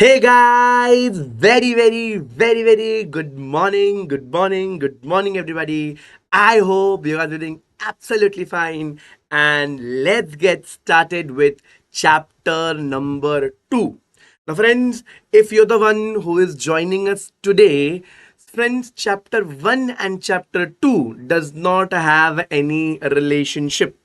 Hey guys, very good morning, good morning everybody. I hope you are doing absolutely fine, and let's get started with chapter number 2. Now friends, if you're the one who is joining us today, friends, chapter 1 and chapter 2 does not have any relationship.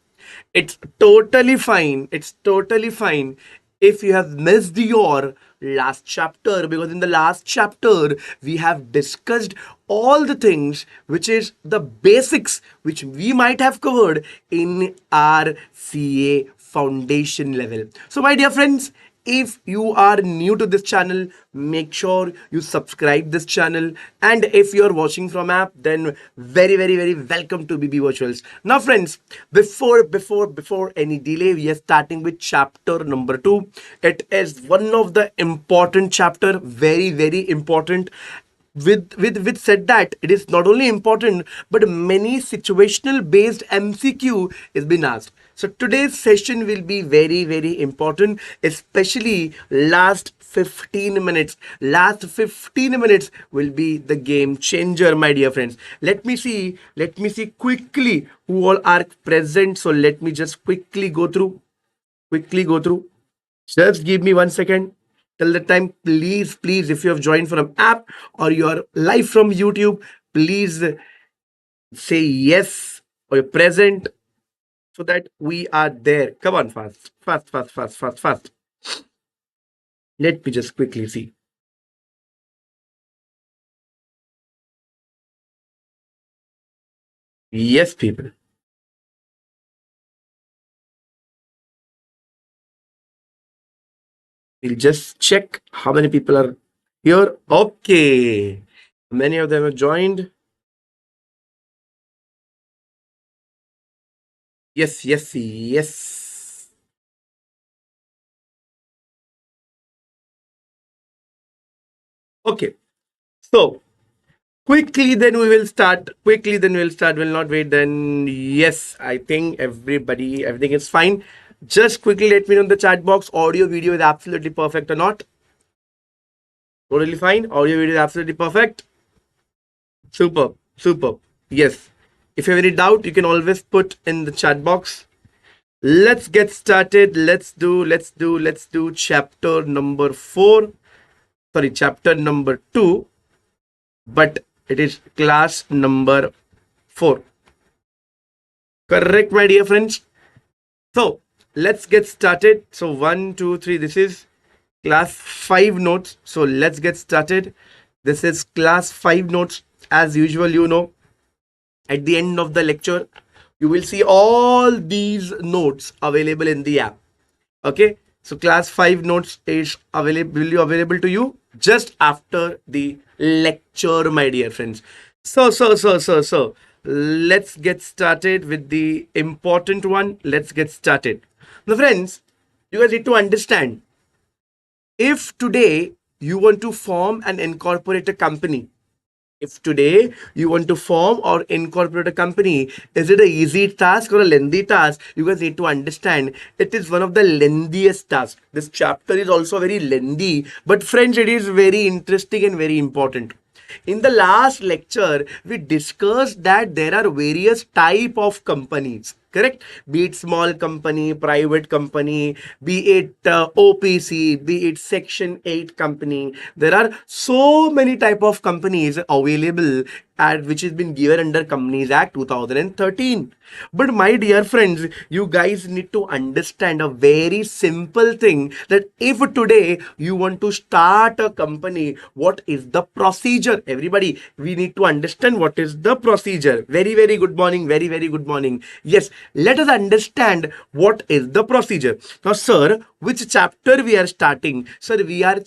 It's totally fine. It's totally fine if you have missed your last chapter, because in the last chapter we have discussed all the things which is the basics which we might have covered in our CA foundation level. So my dear friends, if you are new to this channel, make sure you subscribe this channel, and if you're watching from app, then very welcome to BB Virtuals. Now friends, before any delay, we are starting with chapter number 2. It is one of the important chapter, very important. With said that, it is not only important but many situational based MCQ is been asked. So today's session will be very important, especially last 15 minutes. Last 15 minutes will be the game changer, my dear friends. Let me see quickly who all are present. So let me just quickly go through. Just give me 1 second. Till the time, please, if you have joined from app or you are live from YouTube, please say yes or you're present so that we are there. Come on, fast. Let me just quickly see. Yes, people. We'll just check how many people are here. Okay. Many of them have joined. Yes. Okay. So quickly then we will start. We'll not wait then. Yes, I think everything is fine. Just quickly let me know in the chat box, audio video is absolutely perfect or not. Totally fine. Audio video is absolutely perfect. Super. Yes. If you have any doubt, you can always put in the chat box. Let's get started. Let's do chapter number 4. Sorry, chapter number 2. But it is class number 4. Correct, my dear friends. So let's get started. So 1, 2, 3. This is class 5 notes. So let's get started. This is class 5 notes. As usual, at the end of the lecture, you will see all these notes available in the app. Okay. So class 5 notes is available to you just after the lecture, my dear friends. So let's get started with the important one. Let's get started. Now friends, you guys need to understand, if today you want to form and incorporate a company, if today you want to form or incorporate a company, is it a easy task or a lengthy task? You guys need to understand it is one of the lengthiest tasks. This chapter is also very lengthy, but friends, it is very interesting and very important. In the last lecture, we discussed that there are various type of companies. Correct? Be it small company, private company, be it OPC, be it Section 8 company. There are so many type of companies available which has been given under Companies Act 2013. But my dear friends, you guys need to understand a very simple thing, that if today you want to start a company, what is the procedure? Everybody, we need to understand what is the procedure. Very good morning. Very good morning. Yes, let us understand what is the procedure. Now, sir, which chapter we are starting? Sir, we are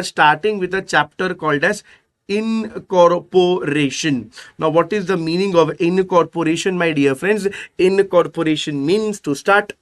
starting with a chapter called as incorporation. Now, what is the meaning of incorporation, my dear friends? Incorporation means to start.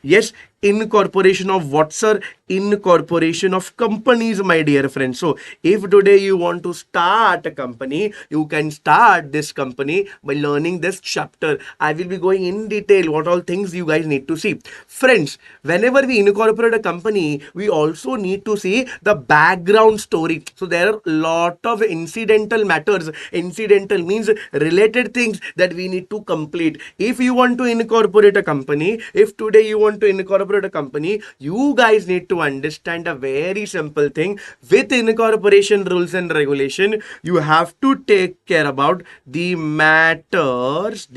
Yes, incorporation of what, sir? Incorporation of companies, my dear friends. So if today you want to start a company, you can start this company by learning this chapter. I will be going in detail what all things you guys need to see. Friends, whenever we incorporate a company, we also need to see the background story. So there are a lot of incidental matters. Incidental means related things that we need to complete. If you want to incorporate a company, if today you want to incorporate a company, you guys need to understand a very simple thing. With incorporation rules and regulation, you have to take care about the matters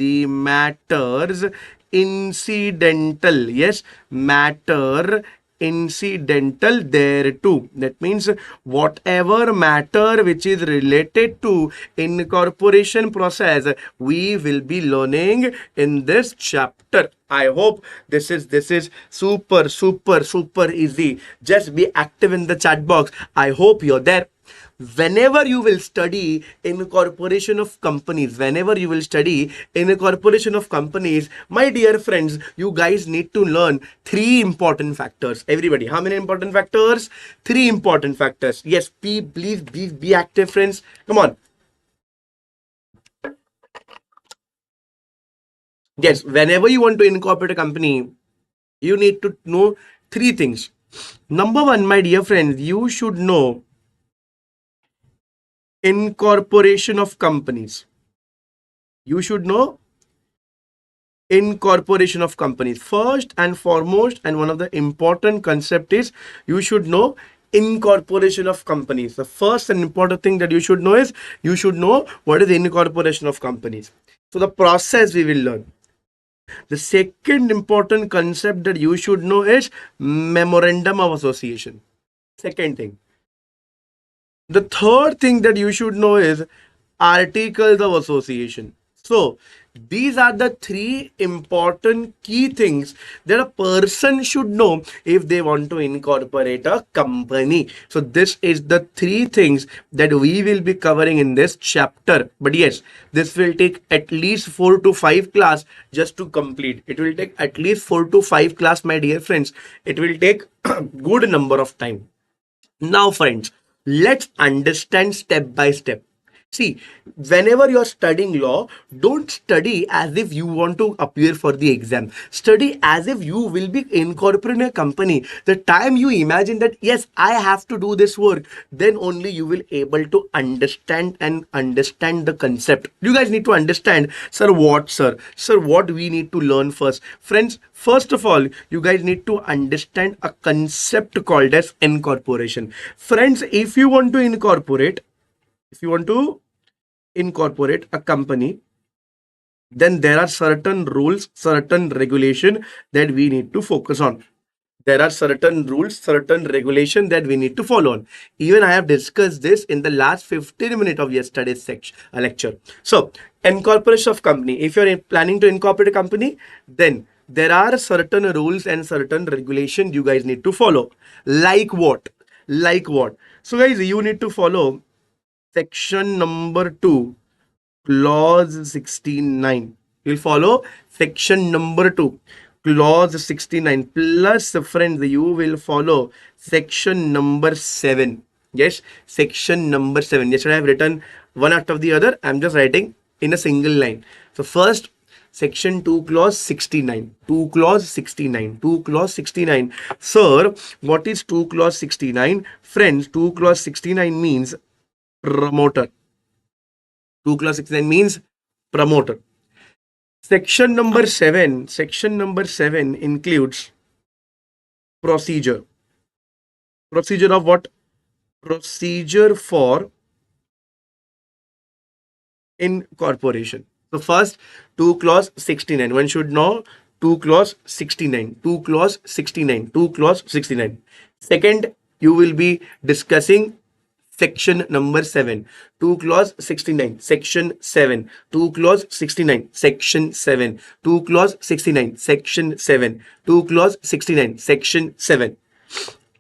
incidental. Yes, matter incidental there too. That means whatever matter which is related to incorporation process, we will be learning in this chapter. I hope this is super easy. Just be active in the chat box. I hope you're there. Whenever you will study incorporation of companies, my dear friends, you guys need to learn three important factors. Everybody, how many important factors? Three important factors. Yes, please be active, friends. Come on. Yes, whenever you want to incorporate a company, you need to know three things. Number one, my dear friends, you should know incorporation of companies. You should know incorporation of companies. First and foremost, and one of the important concept is you should know incorporation of companies. The first and important thing that you should know is you should know what is incorporation of companies. So the process we will learn. The second important concept that you should know is memorandum of association. Second thing. The third thing that you should know is articles of association. So these are the three important key things that a person should know if they want to incorporate a company. So this is the three things that we will be covering in this chapter. But yes, this will take at least 4 to 5 class just to complete. It will take at least 4 to 5 class, my dear friends. It will take a good number of time. Now, friends, let's understand step by step. See, whenever you're studying law, don't study as if you want to appear for the exam. Study as if you will be incorporating a company. The time you imagine that, yes, I have to do this work, then only you will able to understand the concept. You guys need to understand, sir, what we need to learn first. Friends, first of all, you guys need to understand a concept called as incorporation. Friends, if you want to incorporate a company, then there are certain rules, certain regulation that we need to focus on. There are certain rules, certain regulation that we need to follow on. Even I have discussed this in the last 15 minutes of yesterday's lecture. So, incorporation of company. If you're planning to incorporate a company, then there are certain rules and certain regulation you guys need to follow. Like what? So guys, you need to follow section number 2, clause 69. You'll follow section number 2, clause 69. Plus, friends, you will follow section number 7. Yes, section number 7. Yesterday I have written one after the other. I'm just writing in a single line. So first, section 2, clause 69. 2 clause 69. 2 clause 69. Sir, what is 2 clause 69? Friends, 2 clause 69 means promoter. 2 clause 69 means promoter. Section number 7 includes procedure. Procedure of what? Procedure for incorporation. So first, 2 clause 69. One should know 2 clause 69. 2 clause 69. 2 clause 69. Second, you will be discussing section number 7. 2 clause 69. Section 7. 2 clause 69. Section 7. 2 clause 69. Section 7. 2 clause 69. Section 7.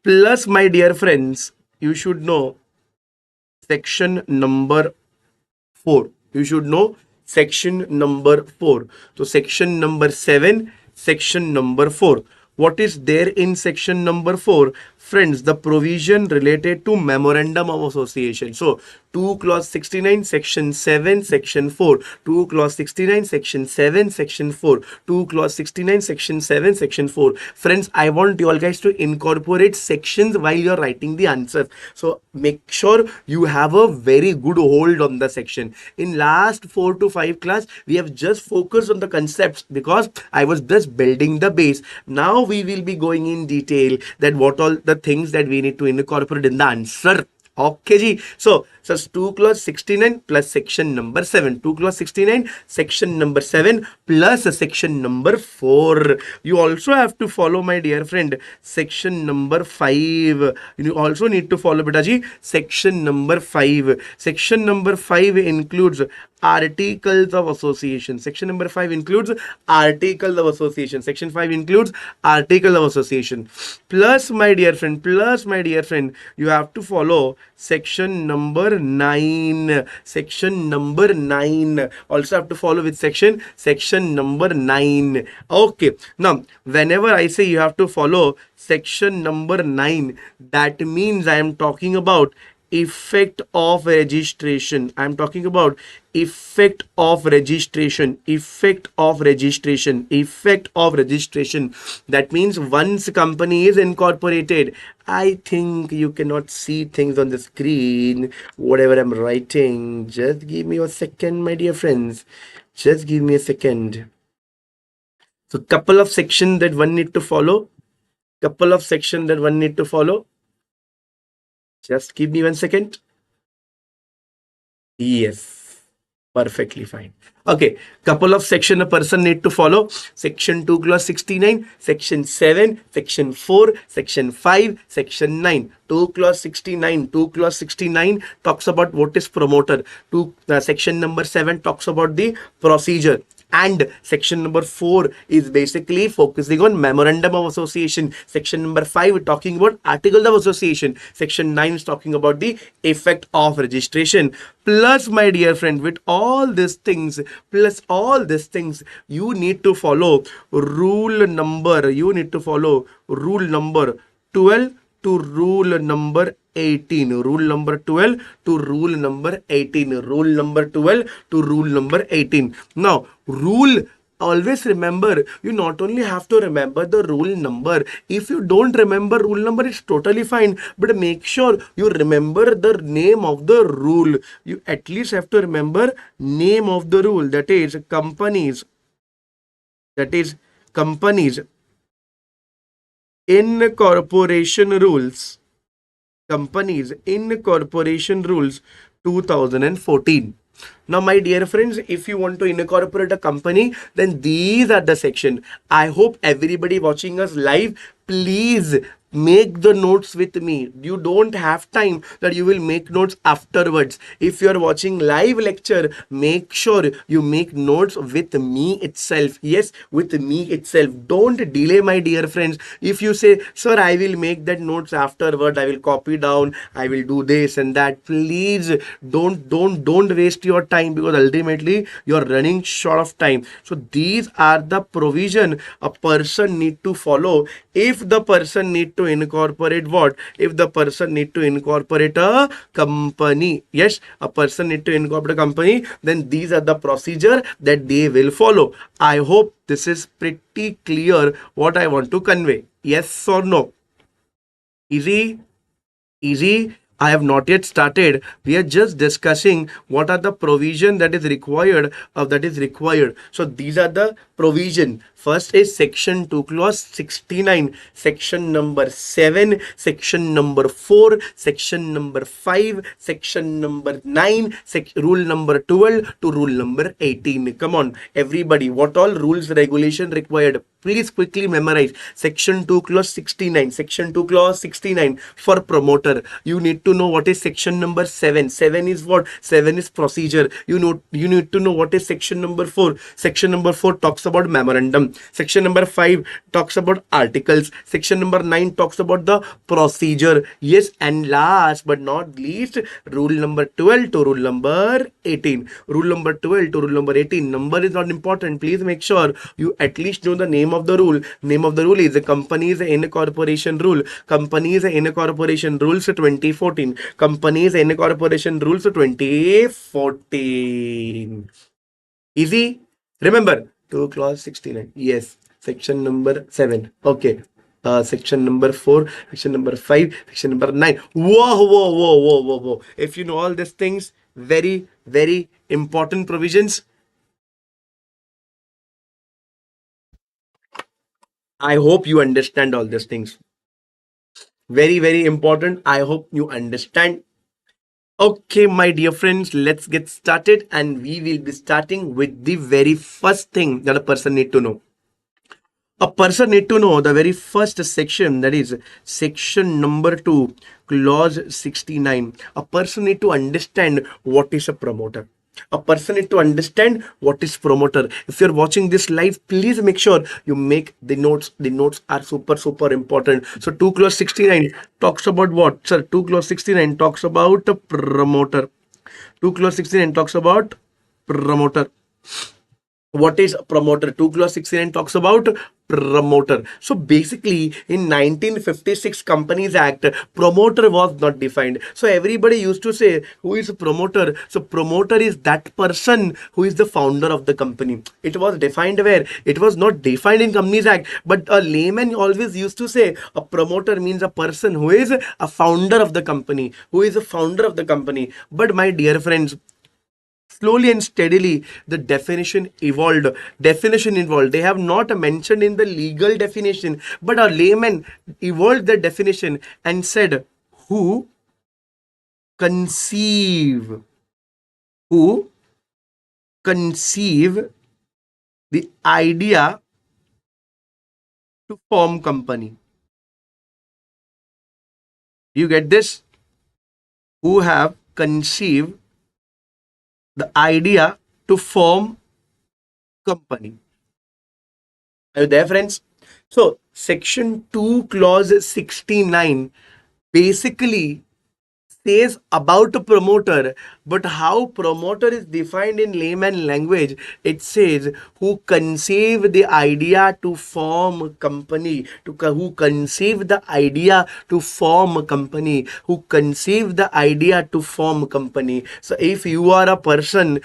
Plus, my dear friends, you should know section number 4. You should know section number 4. So section number 7, section number 4. what is there in section number 4? Friends, the provision related to memorandum of association. So 2 clause 69 section 7 section 4, 2 clause 69 section 7 section 4, 2 clause 69 section 7 section 4. Friends, I want you all guys to incorporate sections while you're writing the answers. So make sure you have a very good hold on the section. In last 4 to 5 class, we have just focused on the concepts because I was just building the base. Now we will be going in detail that what all the things that we need to incorporate in the answer. Okay ji. So 2 clause 69 plus section number 7. 2 clause 69 section number 7 plus section number 4. You also have to follow, my dear friend, section number 5. You also need to follow beta ji section number 5. Section number 5 includes articles of association. Section number 5 includes articles of association. Section 5 includes article of association. Plus, my dear friend, you have to follow section number 9. Section number 9. Also have to follow with section number 9. Okay. Now, whenever I say you have to follow section number 9, that means I am talking about effect of registration. I'm talking about effect of registration. That means once company is incorporated, I think you cannot see things on the screen, whatever I'm writing. Just give me a second, my dear friends. Just give me a second. So couple of sections that one need to follow. Just give me 1 second. Yes, perfectly fine. Okay, couple of section a person need to follow. Section 2 clause 69, section 7, section 4, section 5, section 9. 2 clause 69 talks about what is promoter. Section number 7 talks about the procedure. And section number 4 is basically focusing on memorandum of association. Section number 5 talking about articles of association. Section 9 is talking about the effect of registration. Plus, my dear friend, with all these things, you need to follow rule number 12 to rule number 18. Rule number 12 to rule number 18. Now, rule, always remember, you not only have to remember the rule number. If you don't remember rule number, it's totally fine. But make sure you remember the name of the rule. You at least have to remember name of the rule. That is companies. Incorporation rules. 2014. Now, my dear friends, if you want to incorporate a company, then these are the section. I hope everybody watching us live, please make the notes with me. You don't have time that you will make notes afterwards. If you are watching live lecture, make sure you make notes with me itself. Yes, with me itself. Don't delay, my dear friends. If you say, sir, I will make that notes afterward, I will copy down, I will do this and that, please don't waste your time, because ultimately you are running short of time. So these are the provision a person need to follow if the person need to incorporate what? If the person need to incorporate a company. Yes, a person need to incorporate a company, then these are the procedure that they will follow. I hope this is pretty clear what I want to convey. Yes or no? Easy? I have not yet started. We are just discussing what are the provision that is required. So these are the provision. First is section 2 clause 69, section number 7, section number 4, section number 5, section number 9, rule number 12 to rule number 18. Come on, everybody, what all rules regulation required? Please quickly memorize. Section 2 clause 69. For promoter, you need to know what is section number 7. 7 is what? 7 is procedure. You need to know what is section number 4. Section number 4 talks about memorandum. Section number 5 talks about articles. Section number 9 talks about the procedure. Yes, and last but not least, rule number 12 to rule number 18. Rule number 12 to rule number 18. Number is not important. Please make sure you at least know the name of the rule. Name of the rule is the Companies in Corporation Rule. Companies in Corporation Rules 2014. Companies in Corporation Rules 2014. Easy? Remember, 2 clause 69. Yes. Section number 7. Okay. Section number 4, section number 5, section number 9. Whoa. If you know all these things, very, very important provisions. I hope you understand all these things. Very, very important. I hope you understand. Okay, my dear friends, let's get started, and we will be starting with the very first thing that a person need to know. A person need to know the very first section, that is section number 2, clause 69. A person need to understand what is a promoter. A person need to understand what is promoter. If you're watching this live, please make sure you make the notes. The notes are super important. So 2 clause 69 talks about what? Sir, 2 clause 69 talks about a promoter. 2 clause 69 talks about promoter. What is promoter? 2 clause 69 talks about promoter. So basically in 1956 Companies Act, promoter was not defined. So everybody used to say, who is a promoter? So promoter is that person who is the founder of the company. It was defined where? It was not defined in Companies Act, but a layman always used to say a promoter means a person who is a founder of the company, who is a founder of the company. But my dear friends, slowly and steadily the definition evolved. They have not mentioned in the legal definition, but a layman evolved the definition and said, who conceive who conceive the idea to form company. You get this? Who have conceived the idea to form company. Are you there, friends? So section 2 clause 69 basically says about a promoter, but how promoter is defined in layman language, it says who conceive the idea to form a company, who conceive the idea to form a company, who conceive the idea to form a company. So if you are a person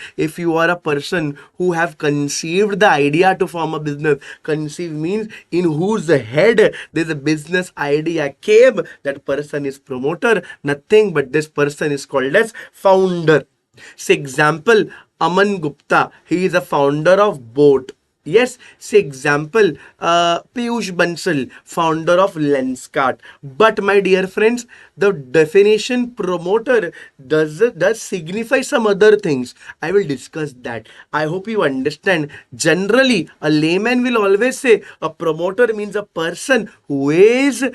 who have conceived the idea to form a business, conceive means in whose head there's a business idea came, that person is promoter. Nothing but this person is called as founder. Say example, Aman Gupta, he is a founder of boat. Yes, say example, Piyush Bansal, founder of Lenskart. But my dear friends, the definition promoter does signify some other things. I will discuss that. I hope you understand. Generally, a layman will always say a promoter means a person who is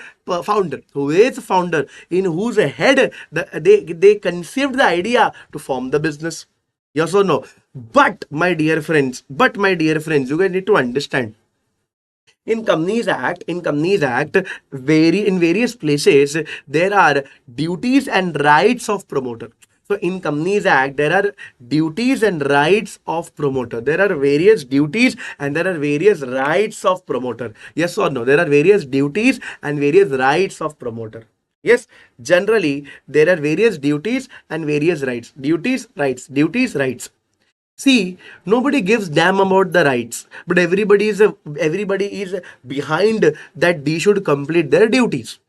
founder, in whose head they conceived the idea to form the business. Yes or no? But my dear friends, you guys need to understand. In Companies Act, in various places, there are duties and rights of promoter. So in Companies Act, there are duties and rights of promoter. There are various duties and there are various rights of promoter. Yes or no? There are various duties and various rights of promoter. Yes, generally there are various duties and various rights. Duties, rights. See, nobody gives damn about the rights, but everybody is behind that they should complete their duties.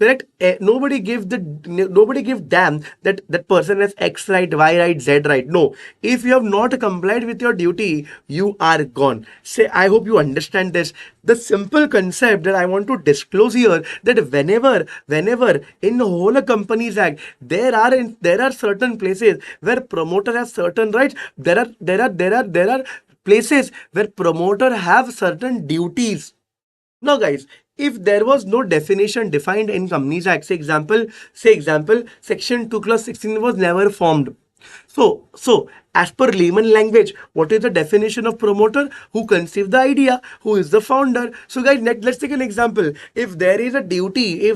Correct? Nobody give damn that that person has X right, Y right, Z right. No, if you have not complied with your duty, you are gone. Say, I hope you understand this. The simple concept that I want to disclose here, that whenever in the whole Companies Act, there are certain places where promoter has certain rights. There are places where promoter have certain duties. Now, guys, if there was no definition defined in Companies Act, say example, Section 2 Clause 16 was never formed. So as per layman language, what is the definition of promoter? Who conceived the idea? Who is the founder? So guys, let's take an example. If there is a duty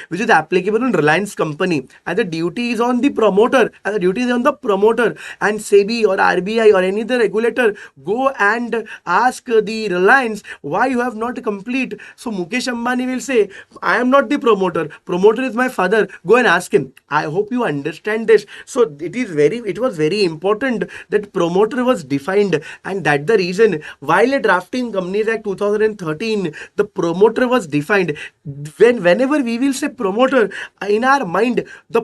which is applicable on Reliance company, and the duty is on the promoter, and SEBI or RBI or any other regulator go and ask the Reliance why you have not complete. So Mukesh Ambani will say, I am not the promoter. Promoter is my father. Go and ask him. I hope you understand this. So it was very important that promoter was defined, and that's the reason while drafting Companies Act 2013, the promoter was defined. Whenever we will say promoter, in our mind, the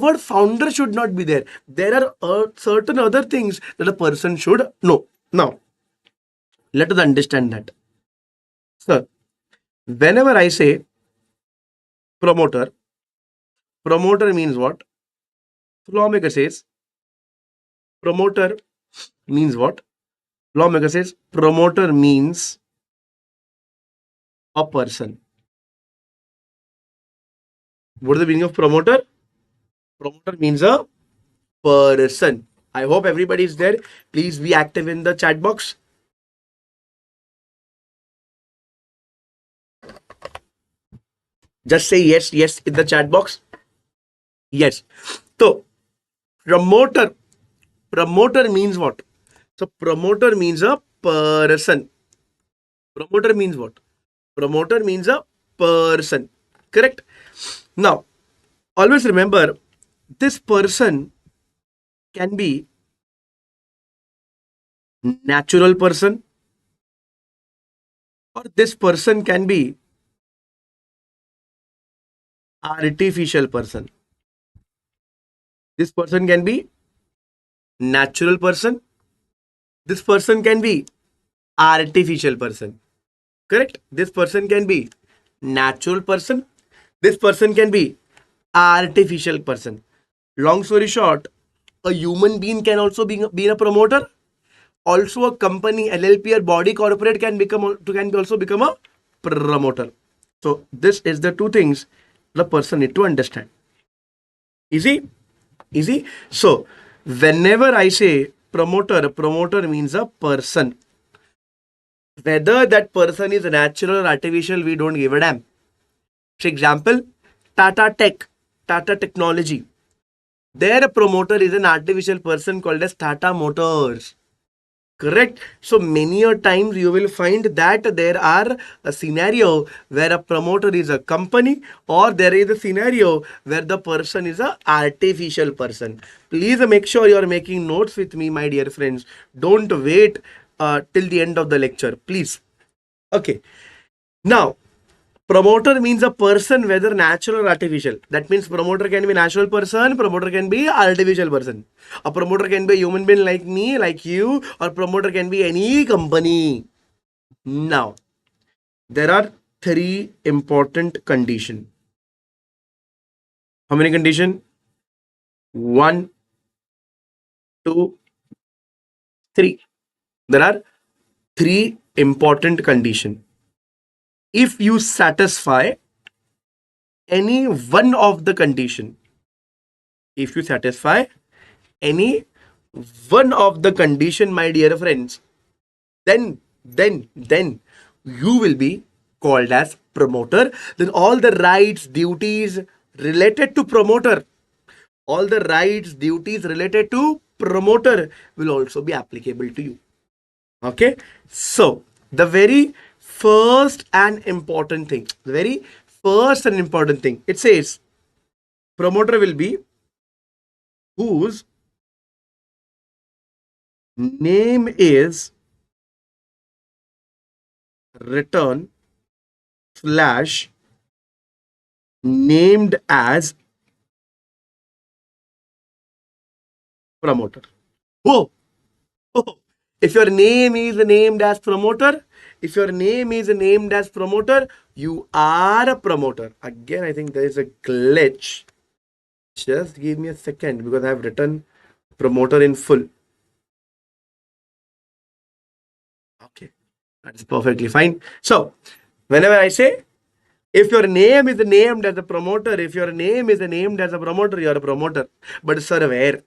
word founder should not be there. There are certain other things that a person should know. Now, let us understand that. Sir, whenever I say promoter means what? Lawmaker says promoter means what? Lawmaker says promoter means a person. What is the meaning of promoter? Promoter means a person. I hope everybody is there. Please be active in the chat box. Just say yes in the chat box. Yes. So promoter means what? So promoter means a person. Promoter means what? Promoter means a person. Correct? Now, always remember, this person can be natural person, or this person can be artificial person. This person can be natural person. This person can be artificial person. Correct? This person can be natural person. This person can be artificial person. Long story short, a human being can also be a promoter. Also, a company, LLP or body corporate can also become a promoter. So this is the two things the person need to understand. Easy? So whenever I say promoter means a person. Whether that person is natural or artificial, we don't give a damn. For example, Tata Technology. Their promoter is an artificial person called as Tata Motors. Correct. So many a times you will find that there are a scenario where a promoter is a company, or there is a scenario where the person is a artificial person. Please make sure you are making notes with me, my dear friends. Don't wait till the end of the lecture, please. Okay. Now, promoter means a person, whether natural or artificial. That means promoter can be natural person, promoter can be artificial person. A promoter can be a human being like me, like you, or promoter can be any company. Now, there are three important conditions. How many conditions? 1, 2, 3. There are three important conditions. If you satisfy any one of the condition, if you satisfy any one of the condition, my dear friends, then you will be called as promoter. Then all the rights, duties related to promoter, will also be applicable to you. Okay, so the very first and important thing, it says promoter will be whose name is written / named as promoter. Oh, if your name is named as promoter, you are a promoter. Again, I think there is a glitch. Just give me a second, because I have written promoter in full. Okay, that's perfectly fine. So Whenever I say, if your name is named as a promoter, if your name is named as a promoter, you are a promoter. But sir, where?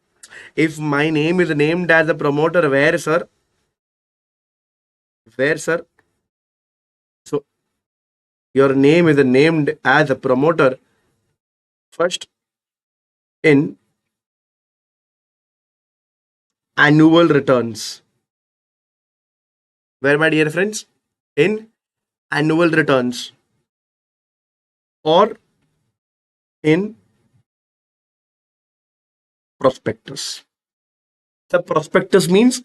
If my name is named as a promoter, where, sir? Where, sir? So your name is named as a promoter first in annual returns. Where, my dear friends? In annual returns or in prospectus. The prospectus means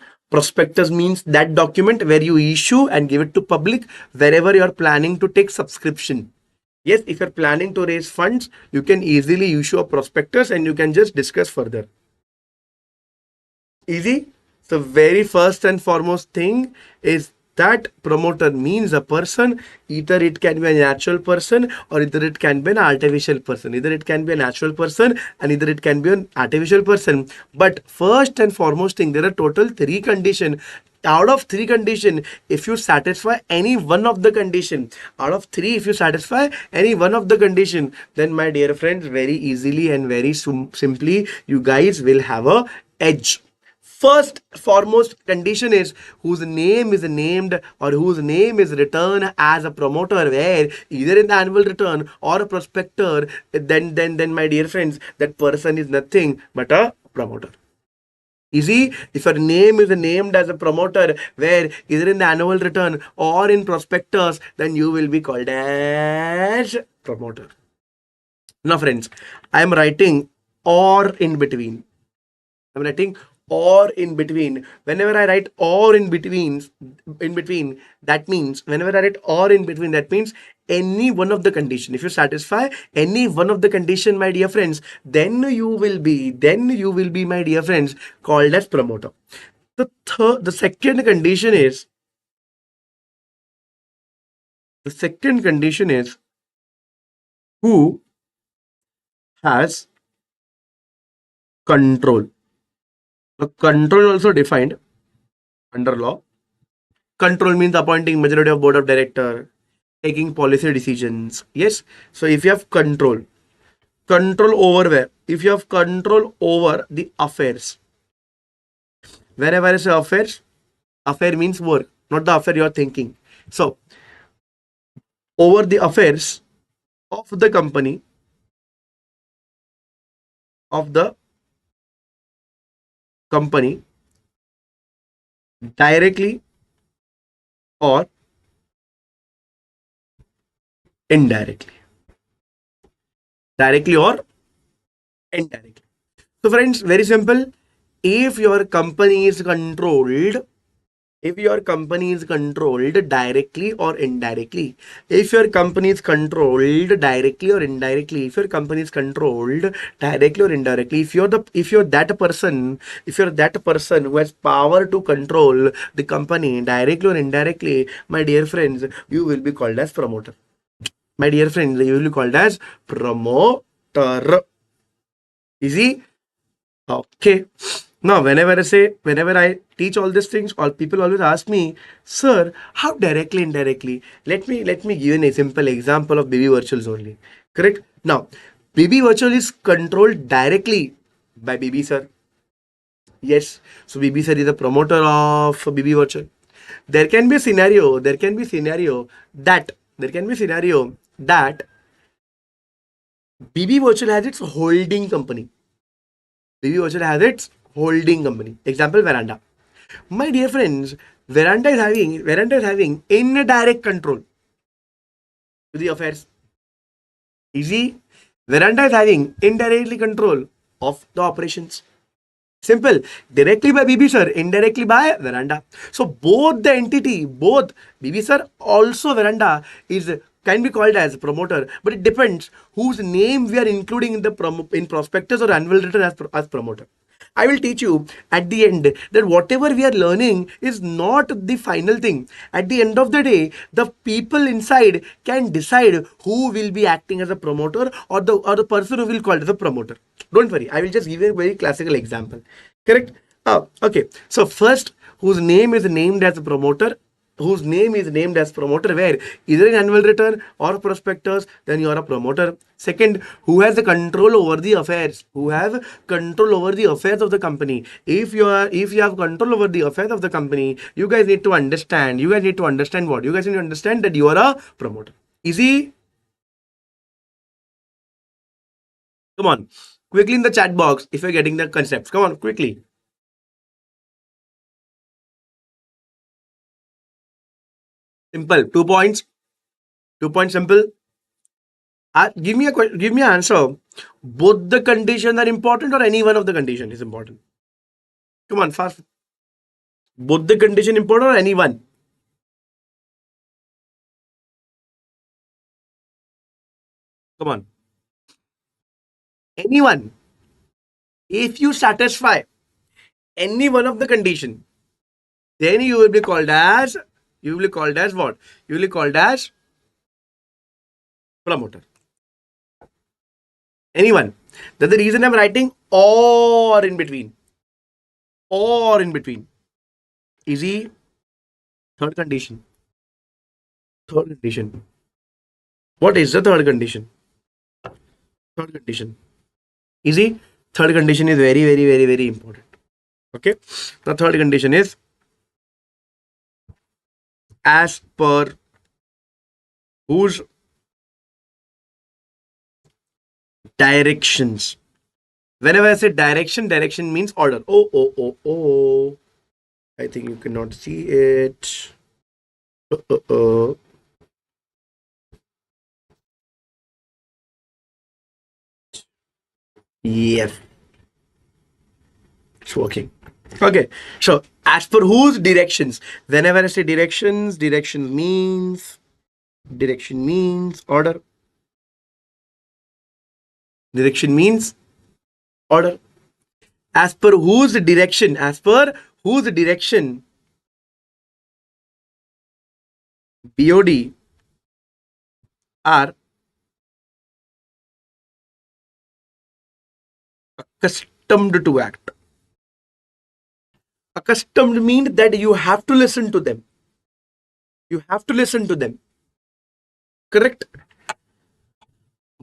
that document where you issue and give it to public wherever you are planning to take subscription. Yes, if you're planning to raise funds, you can easily issue a prospectus and you can just discuss further. Easy. So very first and foremost thing is that promoter means a person. Either it can be a natural person or either it can be an artificial person. Either it can be a natural person and either it can be an artificial person. But first and foremost thing, there are total 3 conditions. Out of 3 condition, if you satisfy any one of the condition, out of 3, if you satisfy any one of the condition, then my dear friends, very easily and very simply, you guys will have a edge. First foremost condition is whose name is named or whose name is written as a promoter, where either in the annual return or a prospector, then my dear friends, that person is nothing but a promoter. Easy. If your name is named as a promoter, where either in the annual return or in prospectus, then you will be called as promoter. Now friends, I am writing or in between. I'm writing or in between. Whenever I write or in between, that means whenever I write or in between, that means any one of the condition. If you satisfy any one of the condition, my dear friends, then you will be, my dear friends, called as promoter. The second condition is, who has control. The control also defined under law. Control means appointing majority of board of director, taking policy decisions. Yes. So if you have control over where? If you have control over the affairs. Wherever I say affairs, affair means work, not the affair you are thinking. So over the affairs of the company, directly or indirectly. Directly or indirectly. So friends, very simple. If your company is controlled directly or indirectly, if your company is controlled directly or indirectly, if you're that person who has power to control the company directly or indirectly, my dear friends, you will be called as promoter. My dear friends, you will be called as promoter. Easy? Okay. Now, whenever I teach all these things, all people always ask me, sir, how directly, indirectly? Let me give you a simple example of BB virtuals only. Correct? Now, BB virtual is controlled directly by BB sir. Yes. So BB sir is the promoter of BB virtual. There can be a scenario that BB virtual has its holding company. BB virtual has its holding company. Example, Veranda. My dear friends, Veranda is having indirect control to the affairs. Easy. Veranda is having indirectly control of the operations. Simple. Directly by BB sir, indirectly by Veranda. So both the entity, both BB sir, also Veranda can be called as promoter, but it depends whose name we are including in prospectus or annual return as promoter. I will teach you at the end that whatever we are learning is not the final thing. At the end of the day, the people inside can decide who will be acting as a promoter or the person who will call as a promoter. Don't worry, I will just give you a very classical example. Correct? Okay. So first, whose name is named as a promoter, whose name is named as promoter, where either in annual return or prospectus, then you are a promoter. Second, who has the control over the affairs, who have control over the affairs of the company. If you have control over the affairs of the company, you guys need to understand. You guys need to understand what? You guys need to understand that you are a promoter. Easy? Come on. Quickly in the chat box if you're getting the concepts. Come on, quickly. Simple. 2 points. 2 points simple. Give me an answer. Both the conditions are important or any one of the condition is important? Come on, fast. Both the condition important or any one? Come on. Anyone. If you satisfy any one of the condition, then you will be called as what? You will be called as promoter. Anyone. That's the reason I'm writing or in between. Or in between. Easy. Third condition. Third condition. What is the third condition? Third condition. Easy. Third condition is very, very, very, very important. Okay. The third condition is as per whose directions. Whenever I say direction, direction means order. Oh. I think you cannot see it. Yes. It's working. Okay. So, as per whose directions? Whenever I say directions, direction means order. Direction means order. As per whose direction? As per whose direction? BOD are accustomed to act. Accustomed means that you have to listen to them. You have to listen to them. Correct?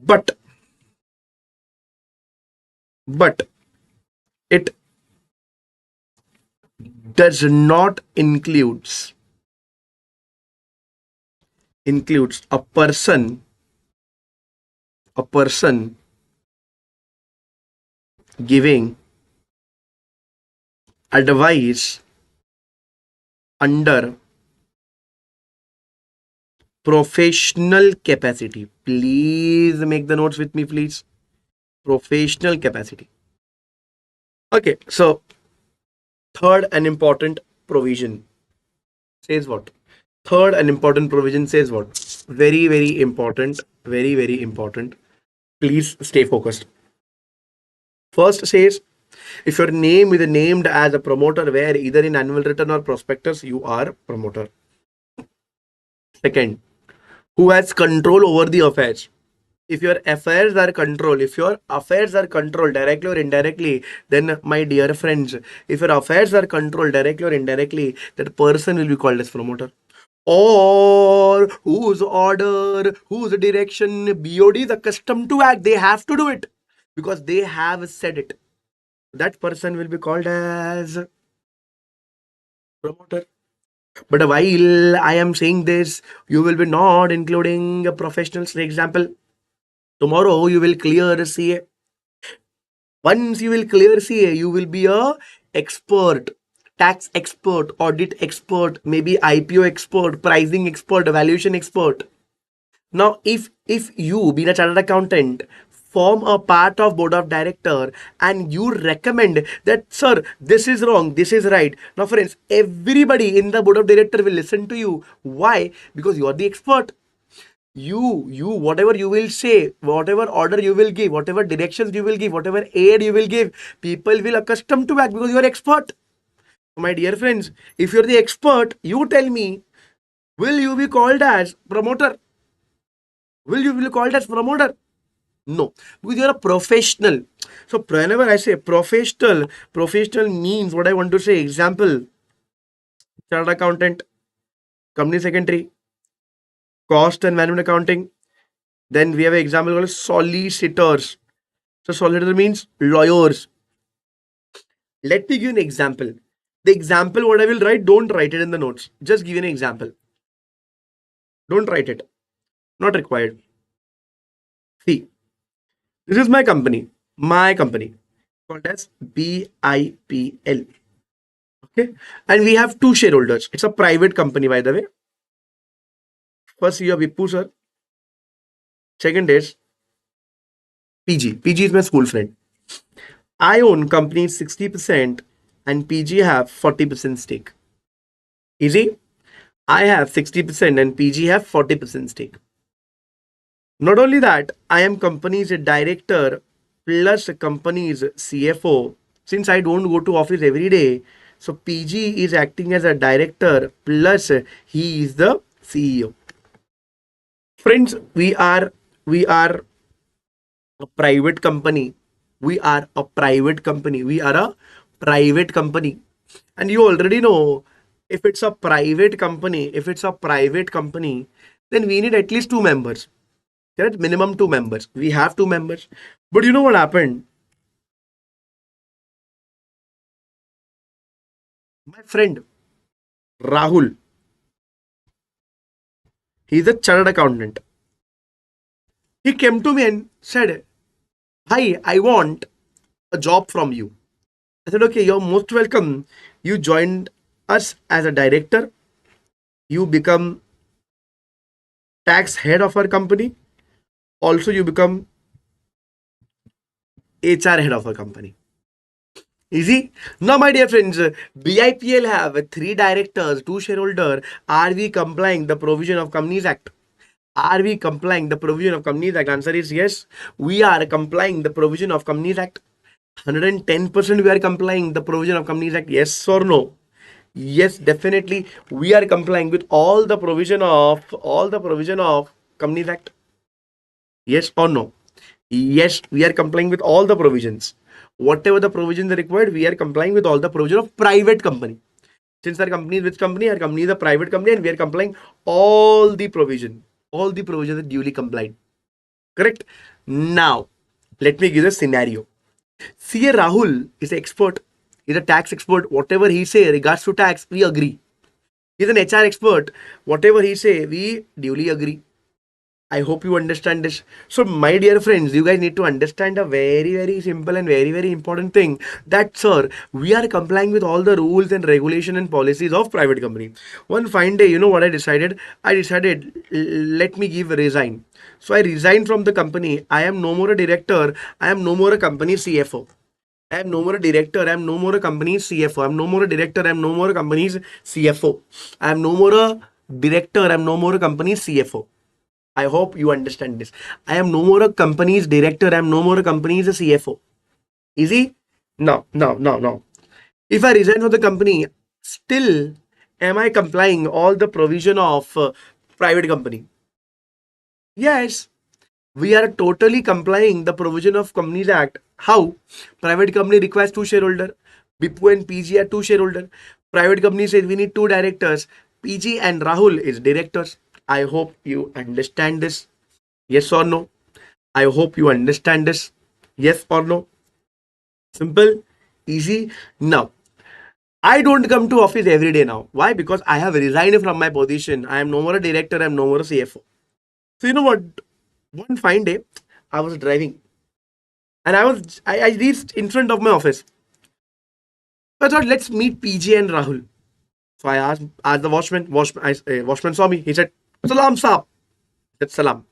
But it does not includes a person giving advice under professional capacity. Please make the notes with me, please. Professional capacity. Okay, so third and important provision says what? Third and important provision says what? Very, very important. Very, very important. Please stay focused. First says, if your name is named as a promoter, where either in annual return or prospectus, you are promoter. Second, who has control over the affairs. If your affairs are controlled directly or indirectly, then my dear friends, if your affairs are controlled directly or indirectly, that person will be called as promoter. Or whose order, whose direction BOD is accustomed to act, they have to do it because they have said it. That person will be called as promoter. But while I am saying this, you will be not including a professionals. For example, tomorrow you will clear CA. Once you will clear CA, you will be a expert, tax expert, audit expert, maybe IPO expert, pricing expert, valuation expert. Now, if you being a chartered accountant form a part of board of director and you recommend that, sir, this is wrong, this is right. Now, friends, everybody in the board of director will listen to you. Why? Because you are the expert. You whatever you will say, whatever order you will give, whatever directions you will give, whatever aid you will give, people will accustomed to act because you are expert. My dear friends, if you're the expert, you tell me, will you be called as promoter? Will you be called as promoter? No, because you're a professional. So whenever I say professional means what I want to say. Example, chartered accountant. company secretary, cost and management accounting. Then we have an example called solicitors. So solicitor means lawyers. Let me give you an example. The example what I will write, don't write it in the notes. Just give you an example. Don't write it. Not required. See, this is my company. My company called as BIPL. Okay. And we have two shareholders. It's a private company, by the way. First, you have Vippu sir. Second is PG. PG is my school friend. I own company 60% and PG have 40% stake. Easy? I have 60% and PG have 40% stake. Not only that, I am company's director plus company's CFO. Since I don't go to office every day, so PG is acting as a director plus he is the CEO. Friends, we are a private company. We are a private company. We are a private company. And you already know if it's a private company, then we need at least two members. Correct? Minimum two members. We have two members. But you know what happened? My friend Rahul, he's a chartered accountant. He came to me and said, "Hi, I want a job from you." I said, "Okay, you're most welcome. You joined us as a director. You become tax head of our company. Also, you become HR head of our company." Easy. Now, my dear friends, BIPL have three directors, two shareholders. Are we complying the provision of Companies Act? Are we complying the provision of Companies Act? Answer is yes. We are complying the provision of Companies Act. 110% we are complying the provision of Companies Act. Yes or no? Yes, definitely. We are complying with all the provision of Companies Act. Yes or no? Yes, we are complying with all the provisions. Whatever the provisions are required, we are complying with all the provision of private company. Since our company is which company? Our company is a private company and we are complying all the provision. All the provisions are duly complied. Correct? Now, let me give a scenario. CA Rahul is an expert. He's a tax expert. Whatever he say regards to tax, we agree. He's an HR expert. Whatever he say, we duly agree. I hope you understand this. So, my dear friends, you guys need to understand a very, very simple and very, very important thing that, sir, we are complying with all the rules and regulation and policies of private company. One fine day, you know what I decided? I decided, let me give resign. So, I resigned from the company. I am no more a director. I am no more a company CFO. I am no more a director. I am no more a company's CFO. I am no more a director. I am no more a company's CFO. I am no more a director. I am no more a company's CFO. I hope you understand this. I am no more a company's director. I am no more a company's CFO. Easy? No, no, no, no. If I resign from the company, still am I complying all the provision of private company? Yes. We are totally complying the provision of Companies Act. How? Private company requires two shareholder. Bipu and PG are two shareholder. Private company says we need two directors. PG and Rahul is directors. I hope you understand this. Yes or no? I hope you understand this. Yes or no? Simple, easy. Now, I don't come to office every day now. Why? Because I have resigned from my position. I am no more a director. I am no more a CFO. So you know what? One fine day, I was driving and I reached in front of my office. So I thought, let's meet PG and Rahul. So I asked the watchman. Watchman saw me. He said, "Salam, saab." I said, "Salam."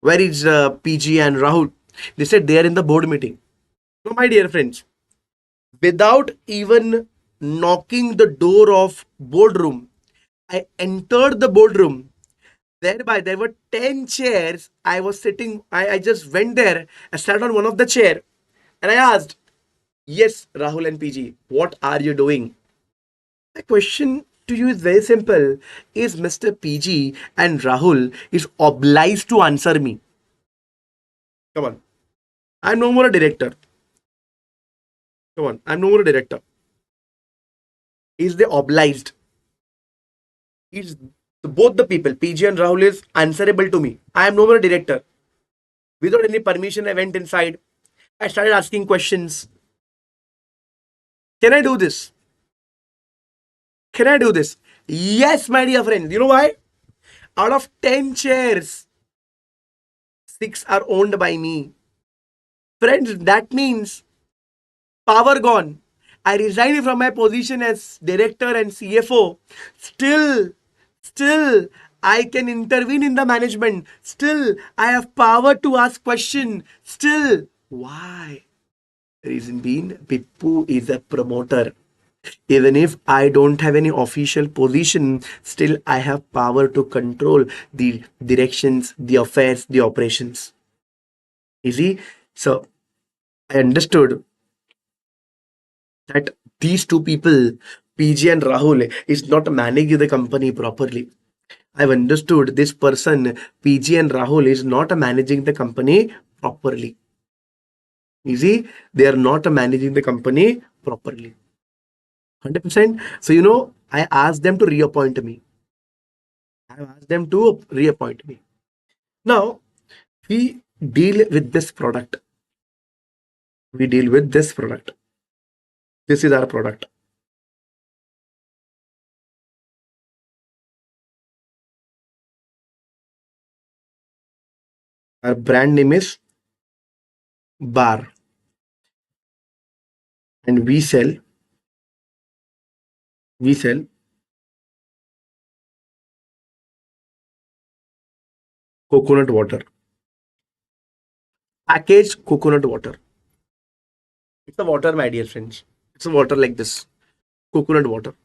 Where is PG and Rahul? They said they are in the board meeting. So my dear friends, without even knocking the door of boardroom, I entered the boardroom. Thereby, there were 10 chairs. I was sitting, I just went there. I sat on one of the chair and I asked, "Yes, Rahul and PG, what are you doing?" My question to you is very simple. Is Mr. PG and Rahul is obliged to answer me? Come on. I'm no more a director. Come on. I'm no more a director. Is they obliged? He's both the people, PG and Rahul, is answerable to me. I am no more a director. Without any permission, I went inside. I started asking questions. Can I do this? Can I do this? Yes, my dear friends. You know why? Out of 10 chairs, 6 are owned by me. Friends, that means power gone. I resigned from my position as director and CFO. Still, I can intervene in the management. Still, I have power to ask question. Still, why? Reason being, Pippu is a promoter. Even if I don't have any official position, still I have power to control the directions, the affairs, the operations. You see? So I understood that these two people, PG and Rahul, is not managing the company properly. I've understood this person, PG and Rahul, is not managing the company properly. You see, they are not managing the company properly. 100%. So, I asked them to reappoint me. I asked them to reappoint me. Now, we deal with this product. We deal with this product. This is our product. Our brand name is Bar, and we sell coconut water, packaged coconut water. It's a water, my dear friends. It's a water like this, coconut water.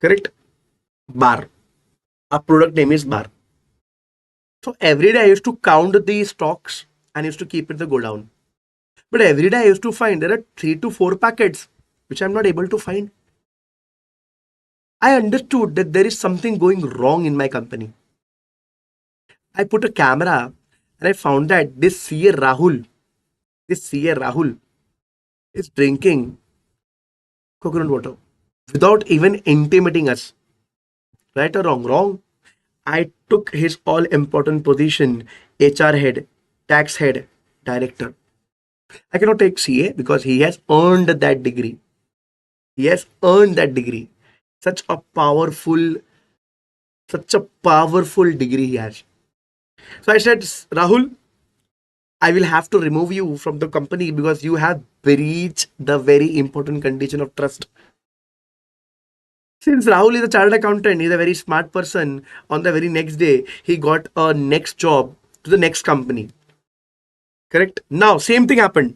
Correct? Bar. Our product name is Bar. So every day I used to count the stocks and used to keep it the go down. But every day I used to find there are 3 to 4 packets which I'm not able to find. I understood that there is something going wrong in my company. I put a camera and I found that this CA Rahul is drinking coconut water without even intimating us. Right or wrong? Wrong. I took his all important position, HR head, tax head, director. I cannot take CA because he has earned that degree. He has earned that degree. Such a powerful, such a powerful degree he has. So I said, Rahul, I will have to remove you from the company because you have breached the very important condition of trust. Since Rahul is a chartered accountant, he's a very smart person. On the very next day, he got a next job to the next company. Correct? Now, same thing happened.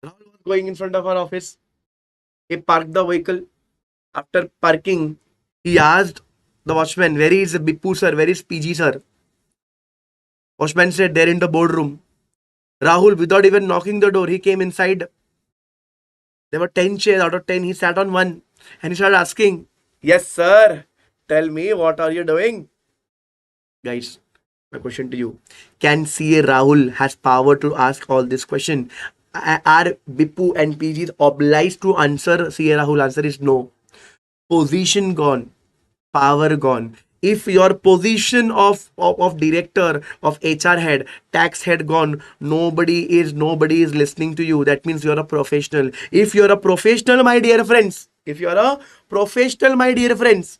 Rahul was going in front of our office. He parked the vehicle. After parking, he asked the watchman, where is Bippu sir? Where is PG sir? Watchman said, they're in the boardroom. Rahul, without even knocking the door, he came inside. There were 10 chairs. Out of 10, he sat on one and he started asking, yes, sir. Tell me, what are you doing? Guys, my question to you. Can CA Rahul has power to ask all this question? Are Bippu and PG obliged to answer? CA Rahul answer is no. Position gone, power gone. If your position of director, of HR head, tax head gone, nobody is listening to you. That means you're a professional. If you're a professional, my dear friends, if you're a professional, my dear friends,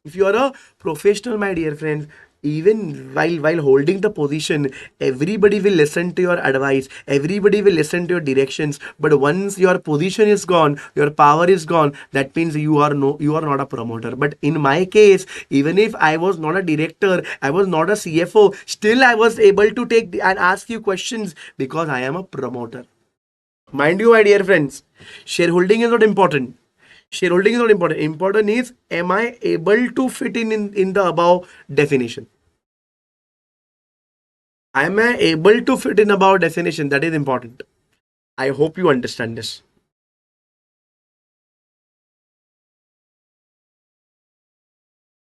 if you are a professional, my dear friends, even while holding the position, everybody will listen to your advice, everybody will listen to your directions. But once your position is gone, your power is gone, that means you are not a promoter. But in my case, even if I was not a director, I was not a CFO, still I was able to take and ask you questions because I am a promoter. Mind you, my dear friends, shareholding is not important. Shareholding is not important. Important is, am I able to fit in the above definition? Am I able to fit in above definition? That is important. I hope you understand this.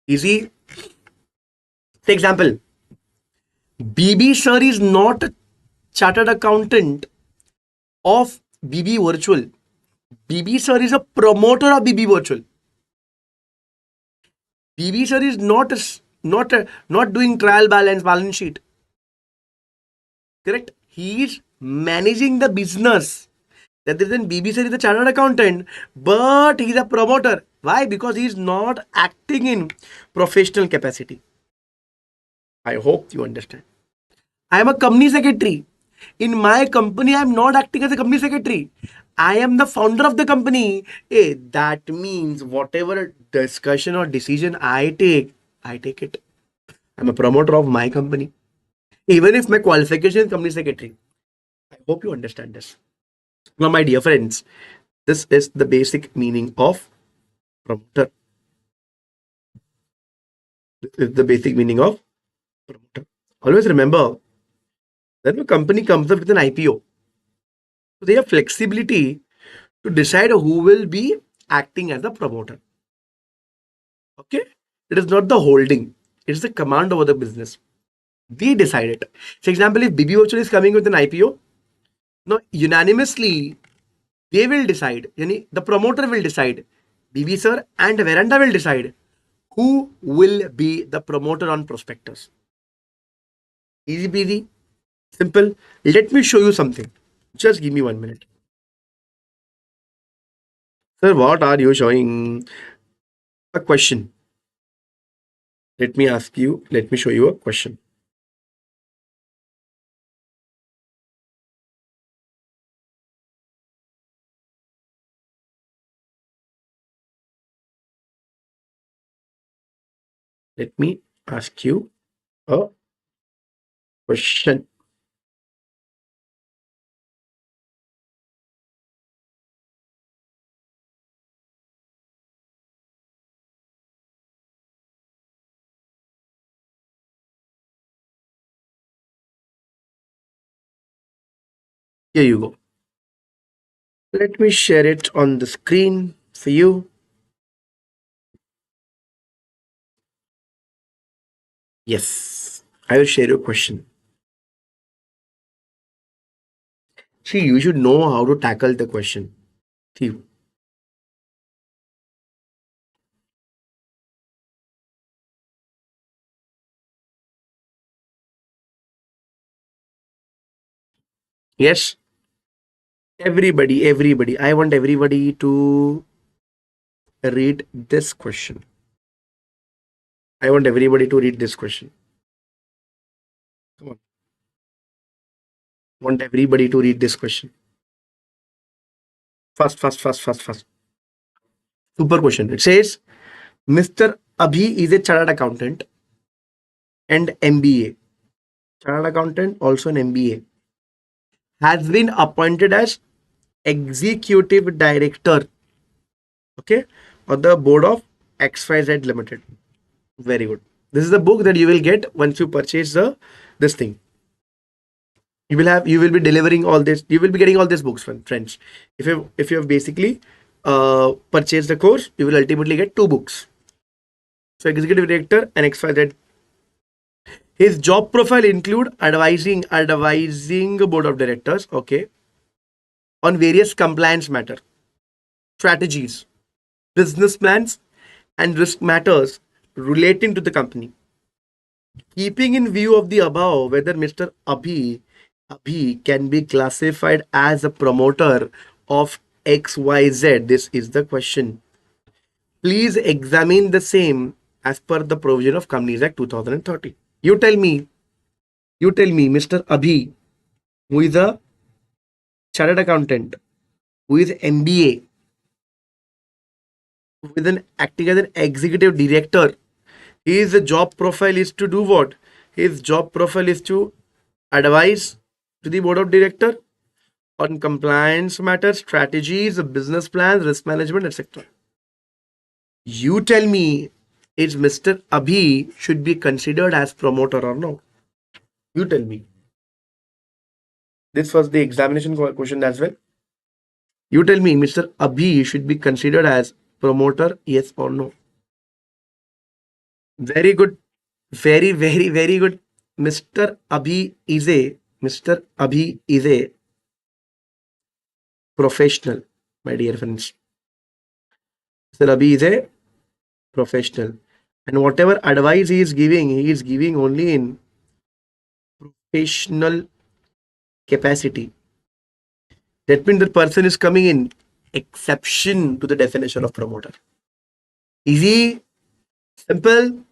Easy. For example, BB sir is not a chartered accountant of BB Virtual. BB sir is a promoter of BB Virtual. BB sir is not doing trial balance sheet. Correct? He is managing the business. Rather than BB sir is a chartered accountant, but he's a promoter. Why? Because he's not acting in professional capacity. I hope you understand. I am a company secretary. In my company, I am not acting as a company secretary. I am the founder of the company. That means whatever discussion or decision I take it. I'm a promoter of my company. Even if my qualification is company secretary. I hope you understand this. Now, my dear friends, this is the basic meaning of promoter. This is the basic meaning of promoter. Always remember that a company comes up with an IPO. So they have flexibility to decide who will be acting as a promoter. Okay? It is not the holding, it is the command over the business. We decide it. For example, if BB Virtual is coming with an IPO, now unanimously they will decide, the promoter will decide, BB sir and Veranda will decide who will be the promoter on prospectus. Easy peasy, simple. Let me show you something. Just give me 1 minute. Sir, what are you showing? A question. Let me show you a question. Let me ask you a question. Here you go. Let me share it on the screen for you. Yes, I will share your question. See, you should know how to tackle the question. See, yes, everybody. I want everybody to read this question. I want everybody to read this question. Come on. Want everybody to read this question. Fast. Super question. It says, Mr. Abhi is a chartered accountant and MBA. Chartered accountant, also an MBA. Has been appointed as executive director, okay, on the board of XYZ Limited. Very good. This is the book that you will get once you purchase this thing. You will be delivering all this. You will be getting all these books, friends. If you have basically purchased the course, you will ultimately get 2 books. So executive director and XYZ. His job profile include advising board of directors, okay, on various compliance matter, strategies, business plans, and risk matters relating to the company. Keeping in view of the above, whether Mr. Abhi can be classified as a promoter of XYZ, this is the question. Please examine the same as per the provision of Companies Act 2030. You tell me, Mr. Abhi, who is a chartered accountant, who is MBA, with an acting as an executive director, his job profile is to do what? His job profile is to advise to the board of director on compliance matters, strategies, business plans, risk management, etc. You tell me, is Mr. Abhi should be considered as promoter or no? You tell me. This was the examination question as well. You tell me, Mr. Abhi should be considered as promoter, yes or no? Very good. Very good. Mr. Abhi is a professional, my dear friends. Mr. Abhi is a professional And whatever advice he is giving only in professional capacity. That means the person is coming in exception to the definition of promoter. Easy, simple.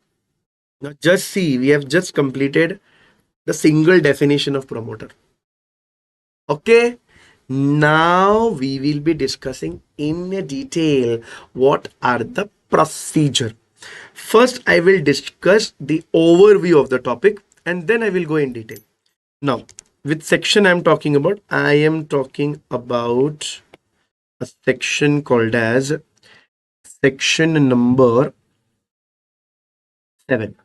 Now just see, we have just completed the single definition of promoter. Okay. Now we will be discussing in detail what are the procedure. First, I will discuss the overview of the topic and then I will go in detail. Now, which section I am talking about? I am talking about a section called as section number 7.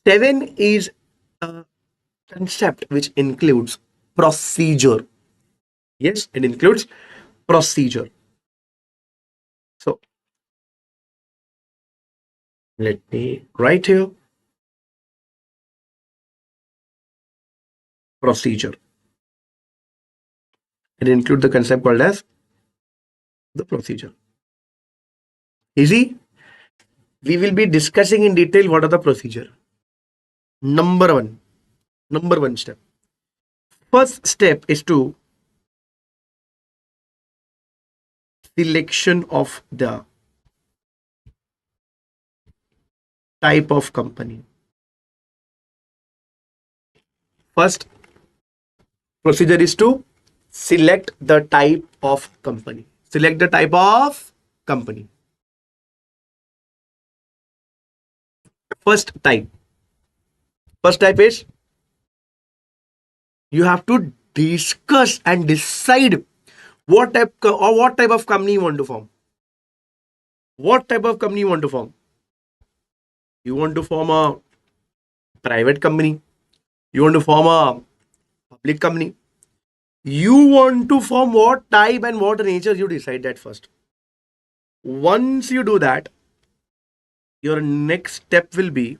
7 is a concept which includes procedure. Yes, it includes procedure. So let me write here procedure. It includes the concept called as the procedure. Easy? We will be discussing in detail what are the procedure. Number one step. First step is to selection of the type of company. First procedure is to select the type of company. Select the type of company. First type. First type is you have to discuss and decide what type of company you want to form. What type of company you want to form? You want to form a private company. You want to form a public company. You want to form what type and what nature, you decide that first. Once you do that, your next step will be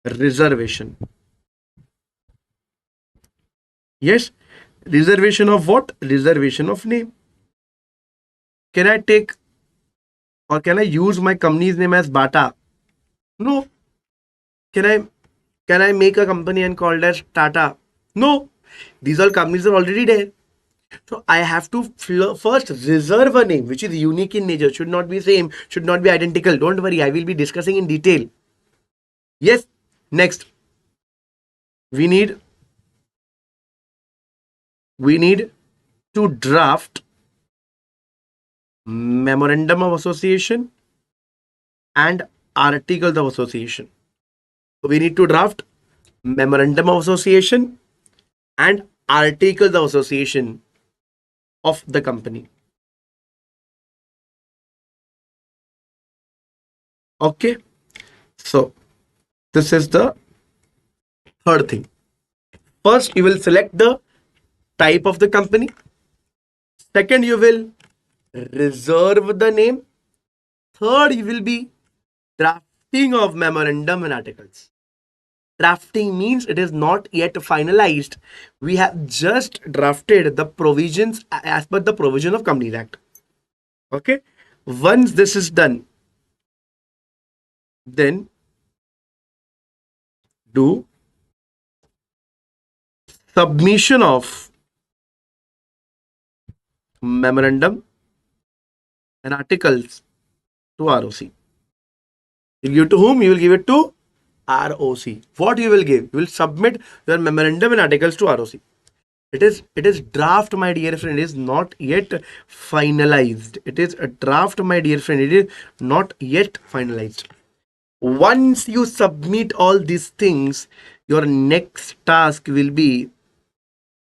reservation. Yes, reservation of what? Reservation of name. Can I take or can I use my company's name as Bata? No. Can I make a company and called as Tata? No. These all companies are already there. So I have to first reserve a name which is unique in nature, should not be same, should not be identical. Don't worry, I will be discussing in detail. Yes. Next, we need to draft memorandum of association and articles of association. So we need to draft memorandum of association and articles of association of the company. Okay. So this is the third thing. First, you will select the type of the company. Second, you will reserve the name. Third, you will be drafting of memorandum and articles. Drafting means it is not yet finalized. We have just drafted the provisions as per the provision of Companies Act. Okay. Once this is done, then do submission of memorandum and articles to ROC. You give to whom? You will give it to ROC. What you will give? You will submit your memorandum and articles to ROC. It is draft, my dear friend. It is not yet finalized. It is a draft, my dear friend. It is not yet finalized. Once you submit all these things, your next task will be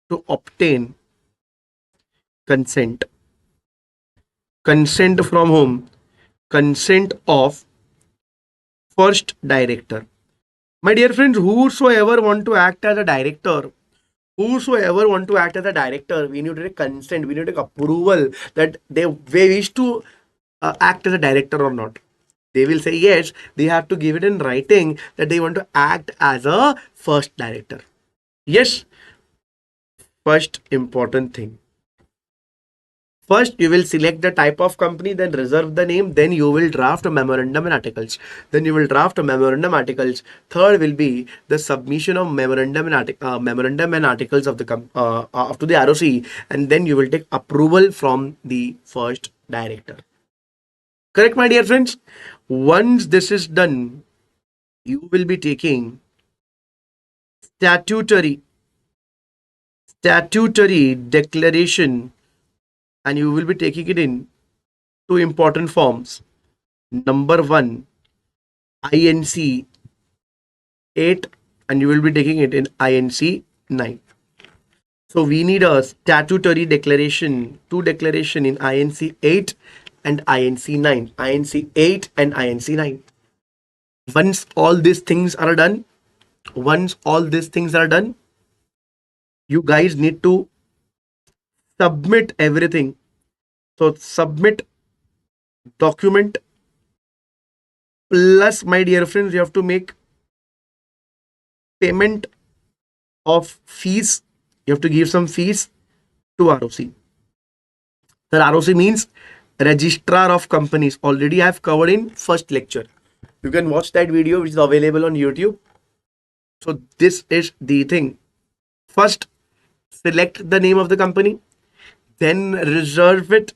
to obtain consent. Consent from whom? Consent of first director. My dear friends, whosoever want to act as a director, we need to take consent, we need to take approval that they wish to act as a director or not. They will say yes, they have to give it in writing that they want to act as a first director. Yes, first important thing. First, you will select the type of company, then reserve the name, then you will draft a memorandum and articles. Then you will draft a memorandum articles. Third will be the submission of memorandum and articles of the up to the ROC, and then you will take approval from the first director. Correct, my dear friends? Once this is done, you will be taking statutory statutory declaration, and you will be taking it in two important forms. Number one, INC 8, and you will be taking it in INC 9. So we need a statutory declaration, two declaration in INC 8 and INC 9. INC 8 and INC 9. Once all these things are done, once all these things are done, you guys need to submit everything. So submit document, plus my dear friends, you have to make payment of fees. You have to give some fees to ROC. The ROC means Registrar of Companies. Already I have covered in first lecture. You can watch that video which is available on YouTube. So this is the thing. First, select the name of the company, then reserve it.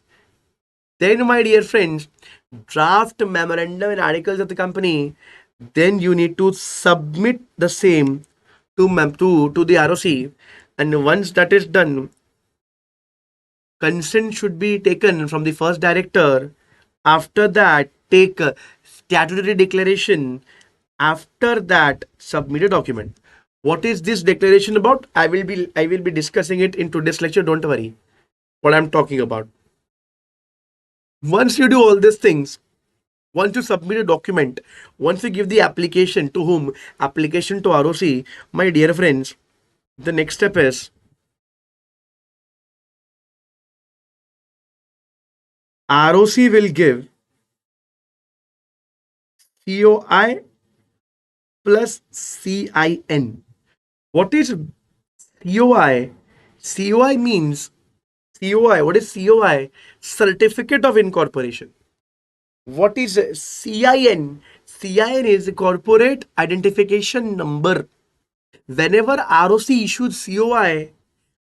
Then, my dear friends, draft memorandum and articles of the company. Then you need to submit the same to the ROC. And once that is done, consent should be taken from the first director. After that, take a statutory declaration. After that, submit a document. What is this declaration about? I will be discussing it in today's lecture. Don't worry what I'm talking about. Once you do all these things, once you submit a document, once you give the application to whom? Application to ROC, my dear friends, the next step is ROC will give COI plus CIN. What is COI? COI means COI. What is COI? Certificate of Incorporation. What is CIN? CIN is Corporate Identification Number. Whenever ROC issues COI,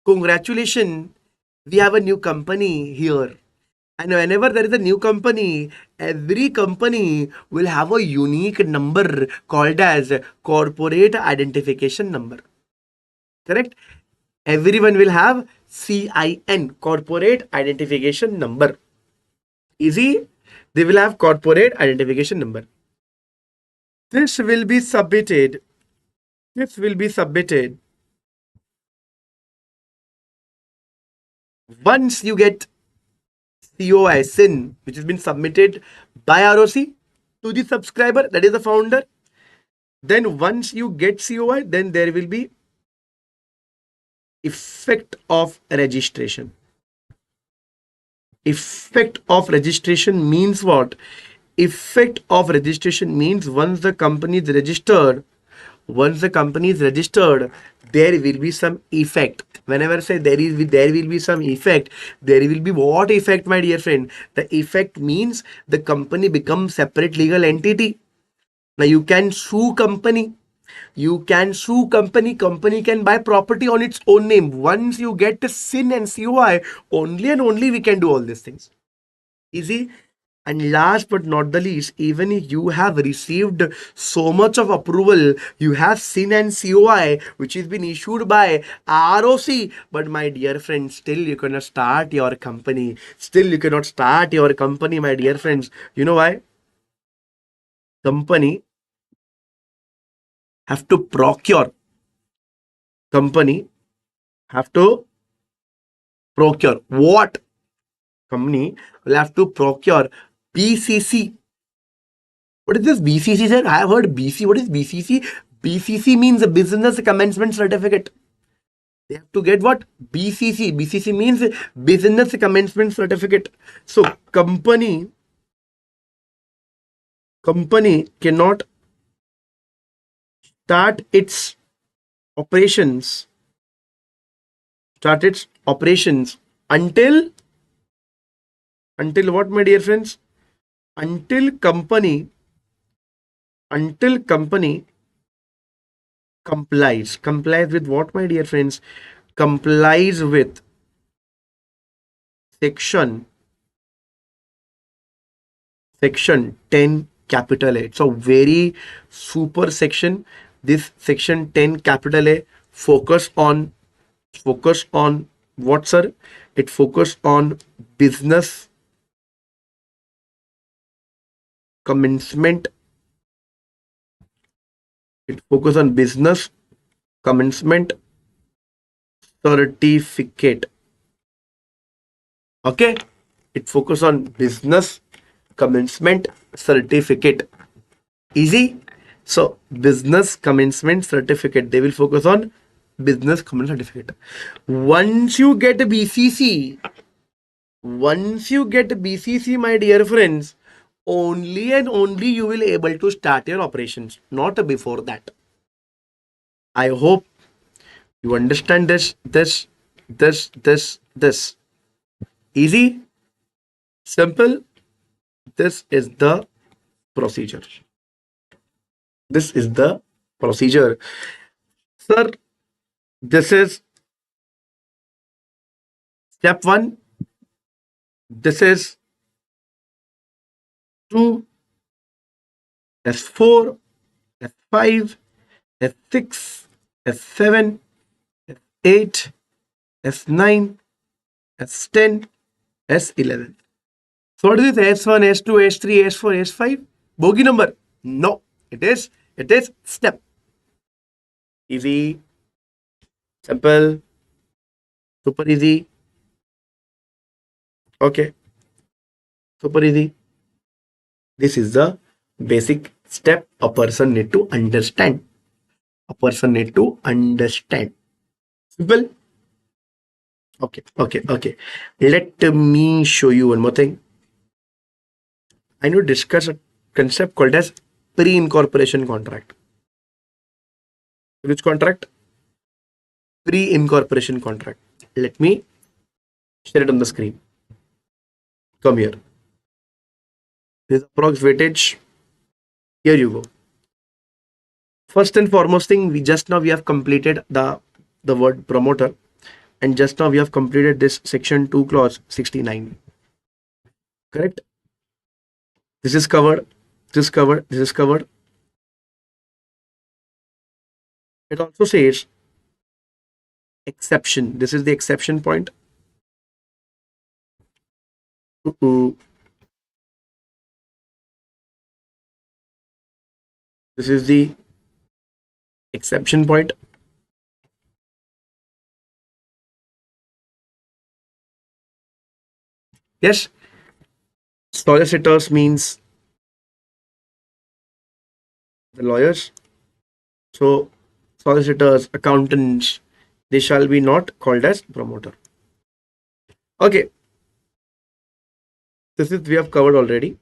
congratulations, we have a new company here. And whenever there is a new company, every company will have a unique number called as Corporate Identification Number. Correct? Everyone will have CIN, Corporate Identification Number. Easy? They will have Corporate Identification Number. This will be submitted. This will be submitted. Once you get COI, SIN, which has been submitted by ROC to the subscriber, that is the founder. Then once you get COI, then there will be effect of registration. Effect of registration means what? Effect of registration means once the company is registered, there will be some effect. Whenever I say there will be some effect, there will be what effect, my dear friend? The effect means the company becomes separate legal entity. Now you can sue company. Company can buy property on its own name. Once you get the SIN and COI, only and only we can do all these things. Easy. And last but not the least, even if you have received so much of approval, you have SIN and COI, which has been issued by ROC, but my dear friends, still you cannot start your company. My dear friends. You know why? Company have to procure. Company have to procure. What? Company will have to procure BCC. What is this BCC, sir? I have heard BC. What is BCC? BCC means a Business Commencement Certificate. They have to get what? BCC. BCC means Business Commencement Certificate. So company cannot start its operations until Until what, my dear friends? Until company complies with what, my dear friends? Complies with section 10 capital A. So very super section. This section 10 capital A focus on what, sir? It focus on business commencement. It focus on business commencement certificate. Okay, it focus on business commencement certificate. Easy. So business commencement certificate, they will focus on business commencement certificate. Once you get BCC, my dear friends, only and only you will able to start your operations, not before that. I hope you understand this. Easy, simple. This is the procedure. This is the procedure. Sir, this is step 1. This is 2, S4, S5, S6, S7, S8, S9, S10, S11. So what is this? S1, S2, S3, S4, S5? Bogie number? No. It is step. Easy, simple, super easy. Okay, super easy. This is the basic step a person need to understand. Simple. Okay. Let me show you one more thing. I need to discuss a concept called as pre-incorporation contract. Which contract? Pre-incorporation contract. Let me share it on the screen. Come here. This is approx weightage. Here you go. First and foremost thing, we have completed the word promoter, and just now we have completed this section 2 clause 69. Correct? This is covered. This is covered. It also says exception. This is the exception point. This is the exception point. Yes, solicitors means the lawyers. So solicitors, accountants, they shall be not called as promoter. Okay, this is we have covered already.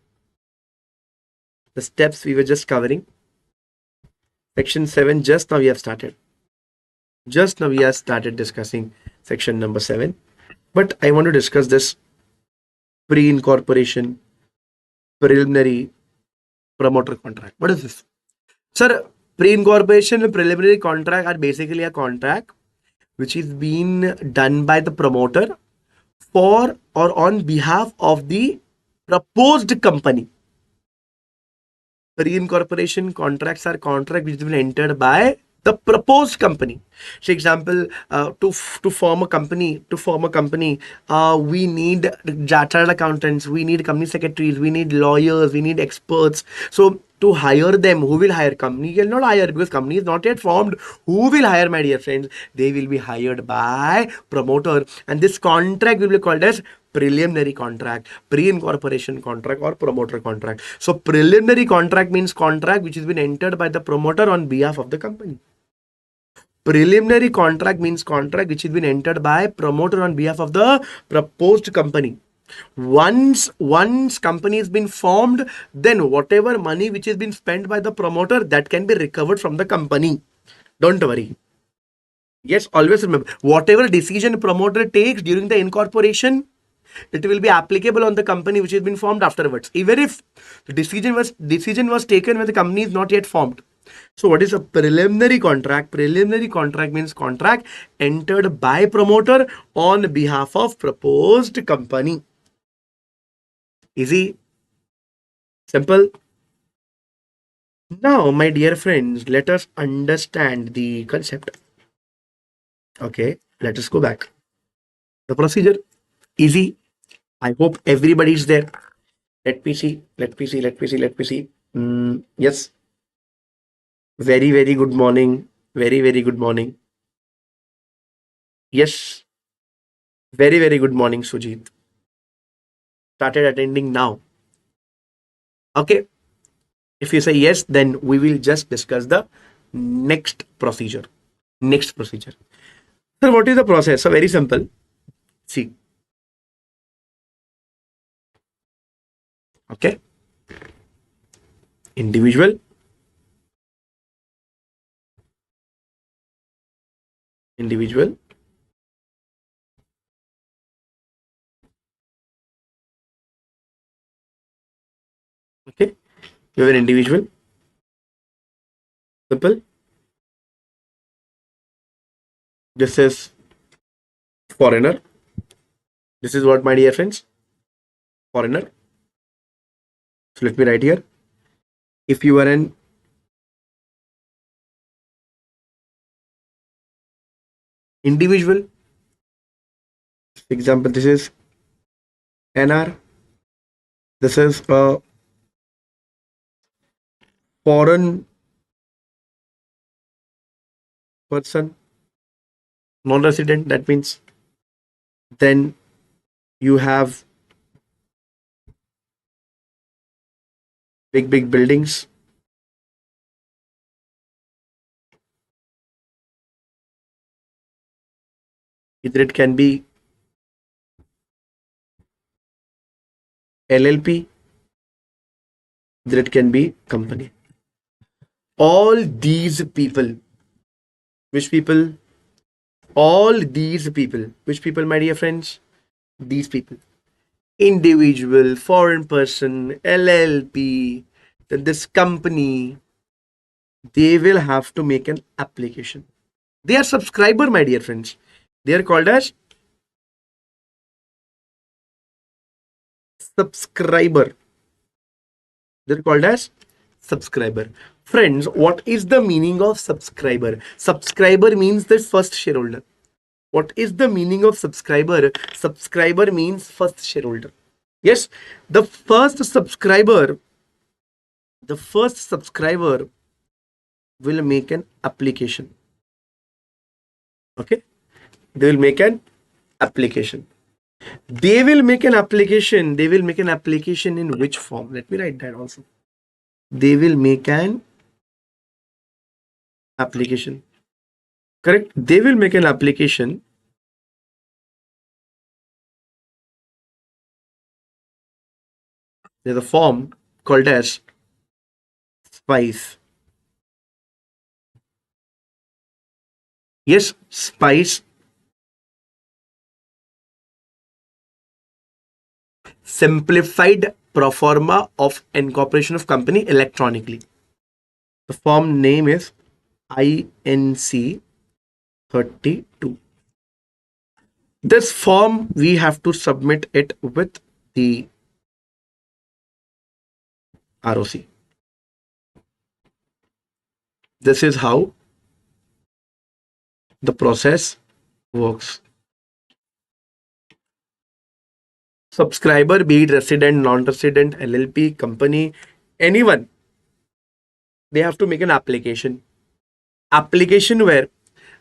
The steps we were just covering. Section 7, just now we have started. Discussing section number 7. But I want to discuss this pre-incorporation preliminary promoter contract. What is this? Sir, pre-incorporation and preliminary contract are basically a contract which is being done by the promoter for or on behalf of the proposed company. Pre-incorporation contracts are contracts which have been entered by the proposed company. For example, to form a company, we need chartered accountants, we need company secretaries, we need lawyers, we need experts. So to hire them, who will hire? Company will not hire because company is not yet formed. Who will hire, my dear friends? They will be hired by promoter, and this contract will be called as preliminary contract, pre-incorporation contract, or promoter contract. So preliminary contract means contract which has been entered by the promoter on behalf of the company. Preliminary contract means contract which has been entered by promoter on behalf of the proposed company. Once company has been formed, then whatever money which has been spent by the promoter, that can be recovered from the company. Don't worry. Yes, always remember, whatever decision promoter takes during the incorporation, it will be applicable on the company which has been formed afterwards, even if the decision was taken when the company is not yet formed. So what is a preliminary contract? Preliminary contract means contract entered by promoter on behalf of proposed company. Easy, simple. Now, my dear friends, let us understand the concept. Okay, let us go back. The procedure, easy. I hope everybody is there. Let me see. Let me see. Let me see. Let me see. Yes. Very, very good morning. Very, very good morning. Yes. Very, very good morning, Sujit. Started attending now. Okay. If you say yes, then we will just discuss the next procedure. Next procedure. So, what is the process? So, very simple. See. Okay. Individual. Individual. Okay. You have an individual. Simple. This is foreigner. This is what, my dear friends? Foreigner. So let me write here. If you are an individual, for example, this is NR. This is a foreign person, non-resident. That means then you have big, big buildings. Either it can be LLP, either it can be company. All these people, which people? All these people, which people, my dear friends? These people. Individual, foreign person, LLP, then this company, they will have to make an application. They are subscriber, my dear friends. They are called as subscriber. They're called as subscriber. Friends, what is the meaning of subscriber? Subscriber means the first shareholder. What is the meaning of subscriber? Subscriber means first shareholder. Yes, the first subscriber will make an application. Okay, they will make an application. They will make an application. They will make an application in which form? Let me write that also. They will make an application. Correct? They will make an application there's a form called as SPICE. Yes, SPICE, simplified proforma of incorporation of company electronically. The form name is INC 32. This form we have to submit it with the ROC. This is how the process works. Subscriber, be it resident, non-resident, LLP, company, anyone, they have to make an application. Application where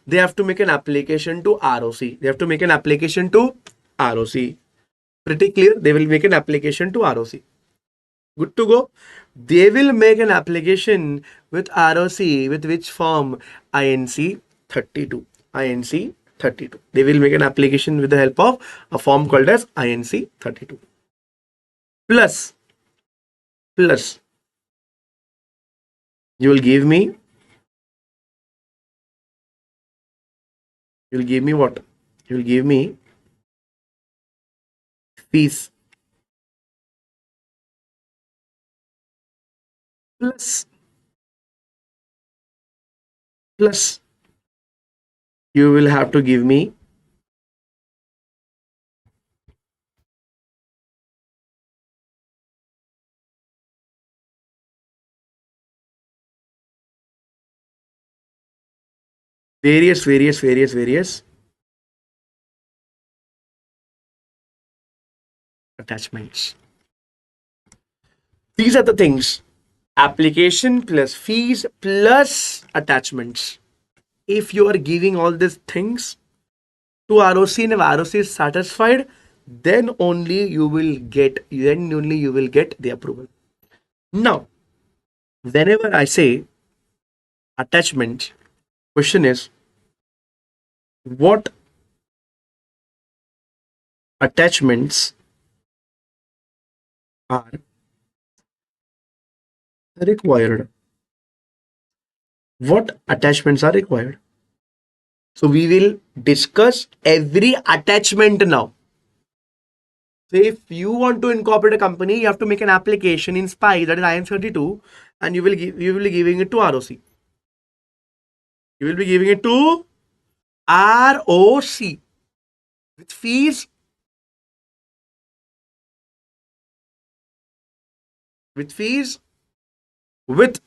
they have to make an application to ROC. They have to make an application to ROC. Pretty clear. They will make an application to ROC. Good to go. They will make an application with ROC with which form? INC 32. INC 32. They will make an application with the help of a form called as INC 32. Plus, you will give me what? You will give me fees plus plus you will have to give me various attachments. These are the things: application plus fees plus attachments. If you are giving all these things to ROC and if ROC is satisfied, then only you will get the approval. Now, whenever I say attachment, question is what attachments are required? What attachments are required? So we will discuss every attachment now. So if you want to incorporate a company, you have to make an application in SPY, that is IN32, and you will be giving it to ROC. You will be giving it to ROC with fees, with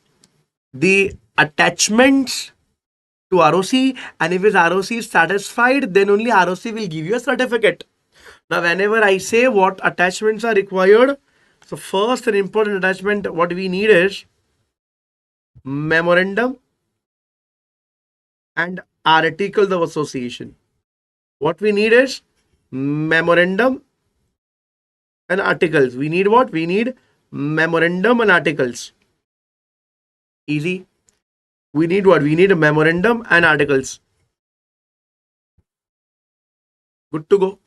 the attachments to ROC, and if his ROC is satisfied, then only ROC will give you a certificate. Now, whenever I say what attachments are required, so first an important attachment what we need is memorandum and articles of association. What we need is memorandum and articles. We need what? We need memorandum and articles. Easy. We need what? We need a memorandum and articles. Good to go.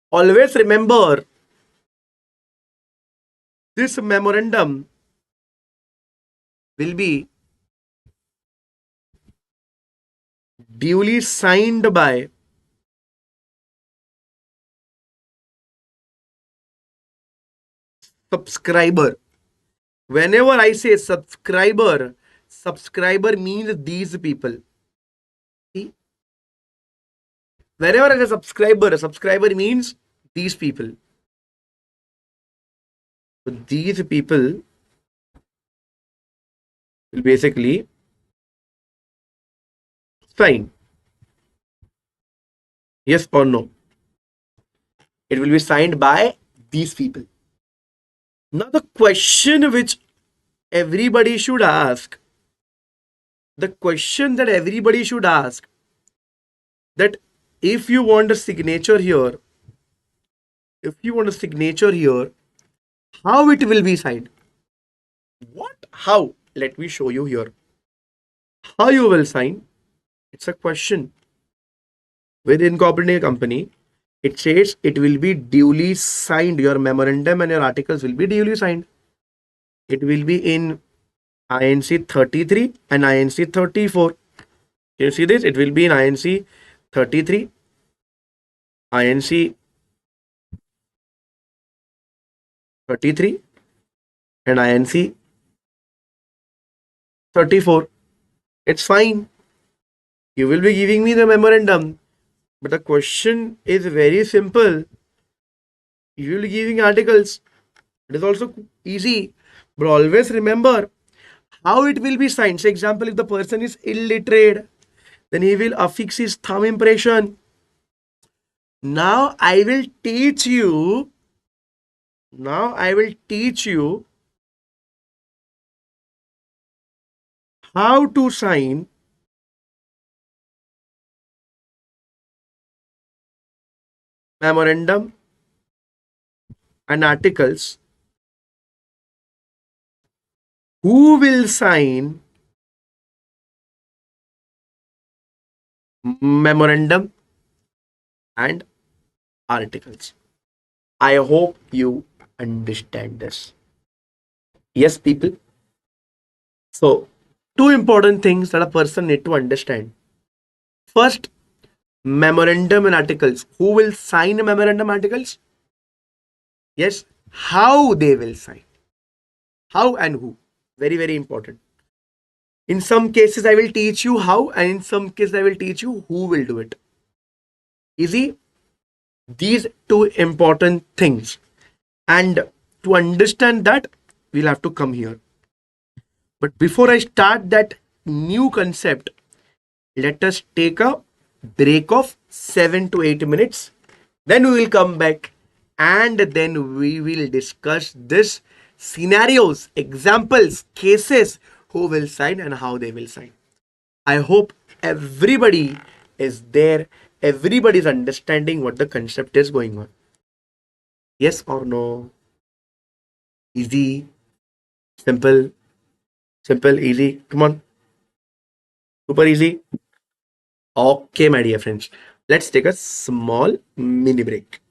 Always remember, this memorandum will be duly signed by subscriber. Whenever I say subscriber means these people. See? Whenever I say subscriber means these people. So these people will basically sign. Yes or no? It will be signed by these people. Now the question which everybody should ask, that if you want a signature here, how it will be signed? What? How? Let me show you here. How you will sign? It's a question. With incorporating a company, it says it will be duly signed. Your memorandum and your articles will be duly signed. It will be in INC 33 and INC 34. Can you see this? It will be in INC 33, INC 33 and INC 34. It's fine. You will be giving me the memorandum. But the question is very simple. You will be giving articles. It is also easy. But always remember how it will be signed. For example, if the person is illiterate, then he will affix his thumb impression. Now I will teach you how to sign memorandum and articles. Who will sign memorandum and articles? I hope you understand this. Yes, people. So, two important things that a person need to understand. First, memorandum and articles. Who will sign memorandum articles? Yes, how they will sign. How and who. Very, very important. In some cases, I will teach you how, and in some cases, I will teach you who will do it. Easy? These two important things. And to understand that, we'll have to come here. But before I start that new concept, let us take a break of 7 to 8 minutes. Then we will come back and then we will discuss this scenarios, examples, cases, who will sign and how they will sign. I hope everybody is there, everybody is understanding what the concept is going on. Yes or no? Easy, simple, simple, easy. Come on, super easy. Okay, my dear friends, let's take a small mini break.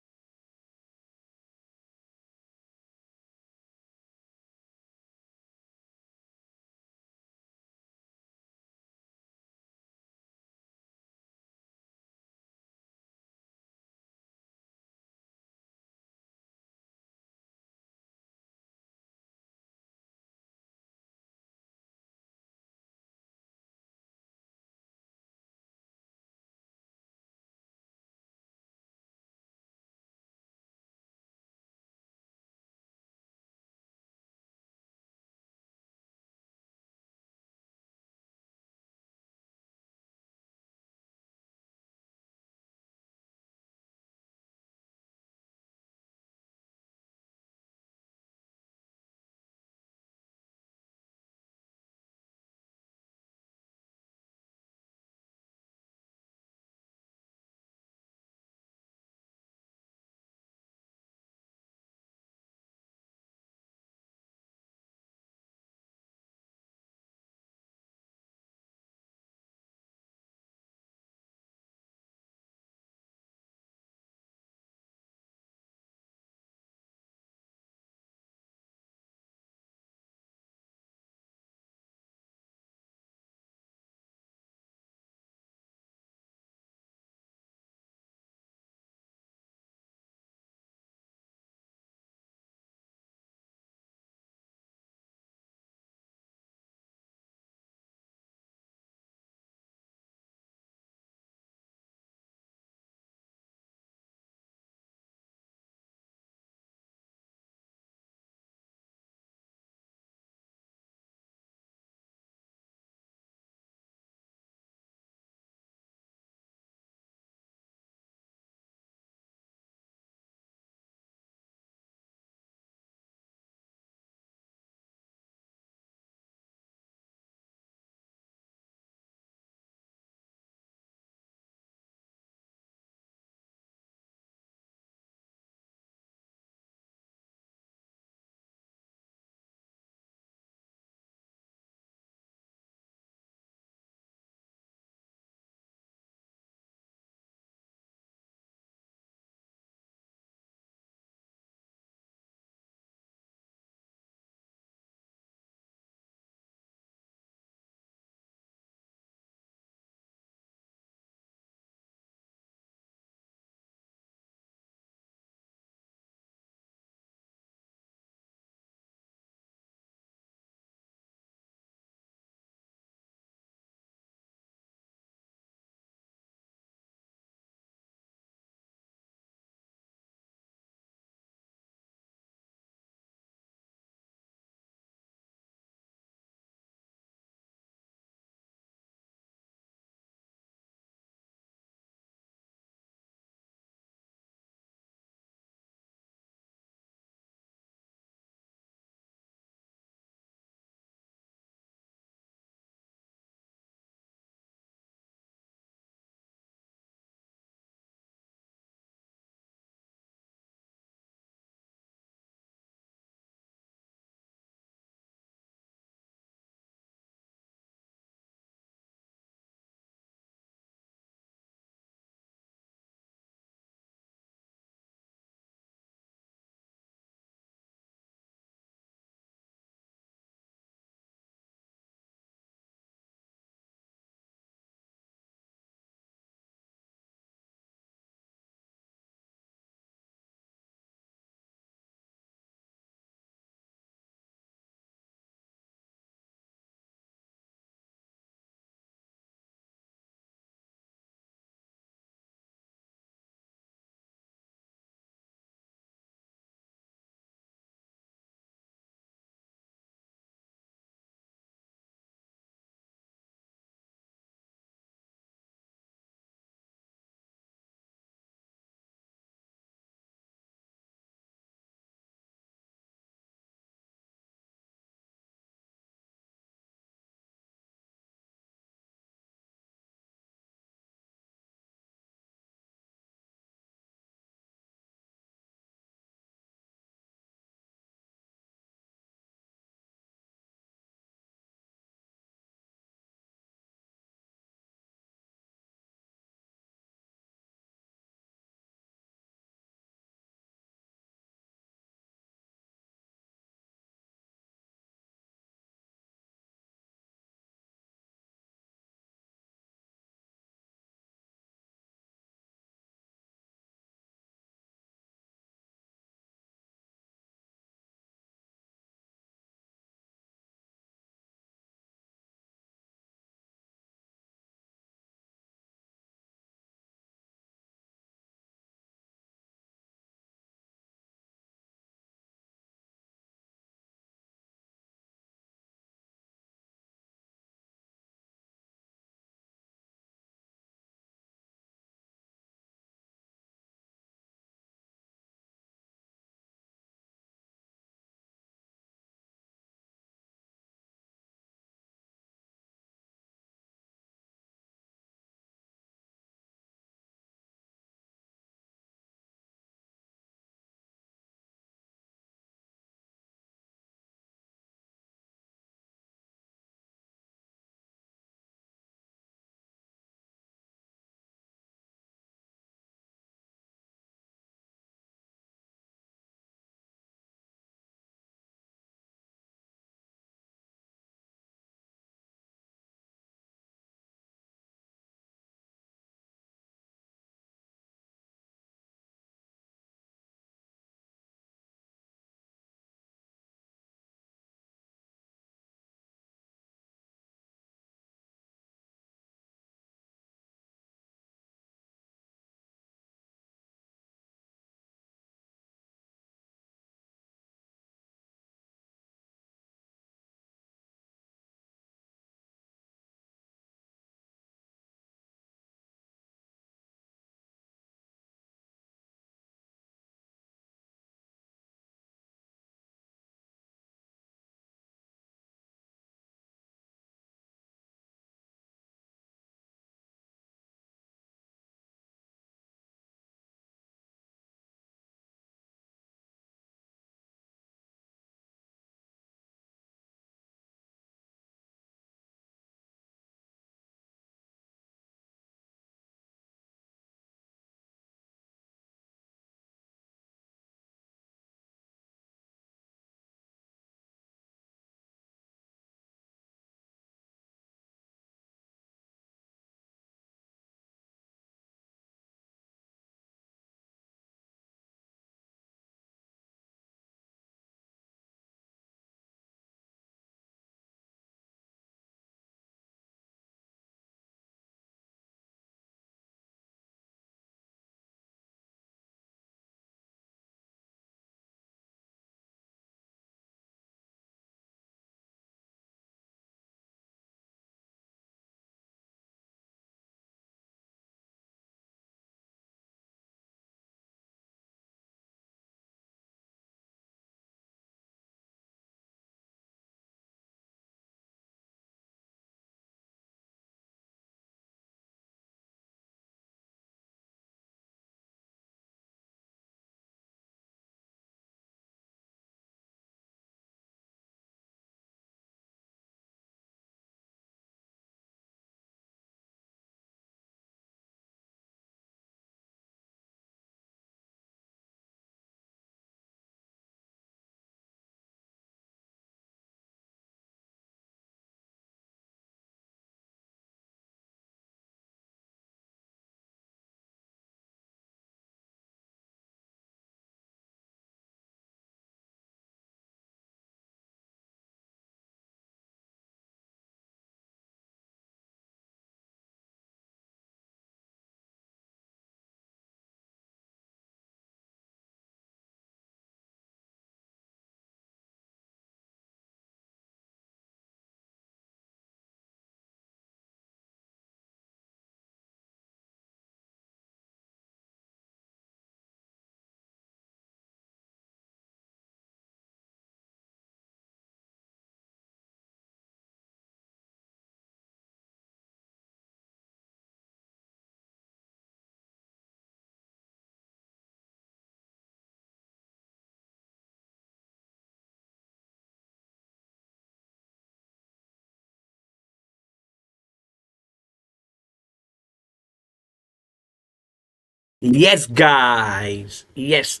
Yes, guys. Yes.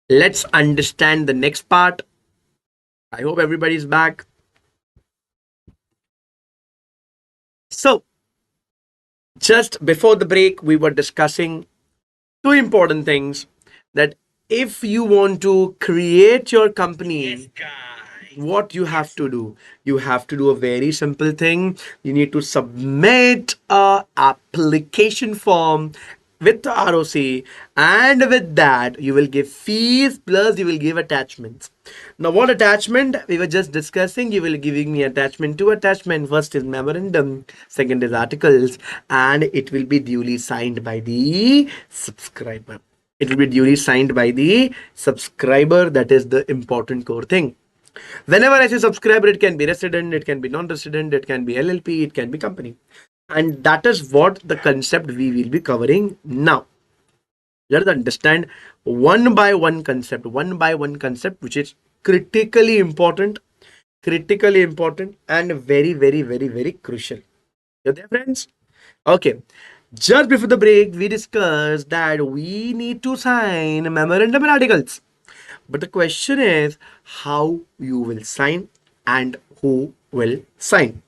Let's understand the next part. I hope everybody's back. So, just before the break, we were discussing two important things that if you want to create your company, what you have to do, you have to do a very simple thing. You need to submit a application form with the ROC, and with that you will give fees plus you will give attachments. Now what attachment we were just discussing, you will giving me attachment. Two attachment: first is memorandum, second is articles, and it will be duly signed by the subscriber. It will be duly signed by the subscriber. That is the important core thing. Whenever I say subscriber, it can be resident, it can be non-resident, it can be LLP, it can be company. And that is what the concept we will be covering now. Let us understand one by one concept, which is critically important, and very crucial. You there, friends? Okay. Just before the break, we discussed that we need to sign memorandum and articles. But the question is how you will sign and who will sign.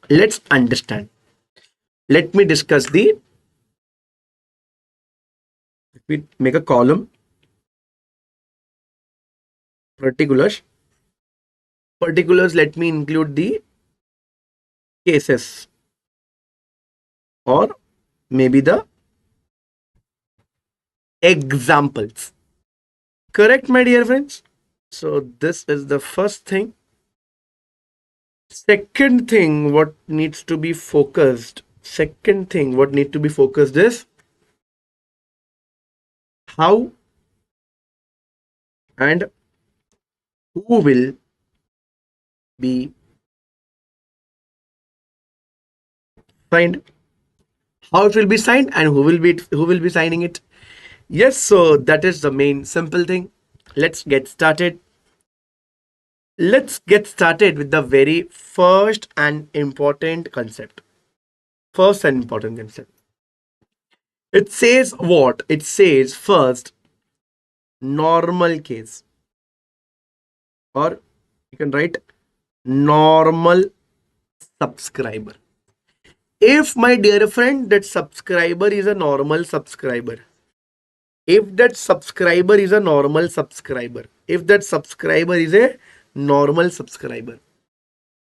Let's understand. Let me discuss the, let me make a column, particulars. Particulars, let me include the cases or maybe the examples. Correct, my dear friends? So this is the first thing. Second thing, what needs to be focused. Second thing, what need to be focused is how and who will be signed. How it will be signed and who will be signing it. Yes, so that is the main simple thing. Let's get started. Let's get started with the very first and important concept. First and important concept. It says what? It says first normal case, or you can write normal subscriber. If, my dear friend, that subscriber is a normal subscriber, if that subscriber is a normal subscriber, if that subscriber is a normal subscriber,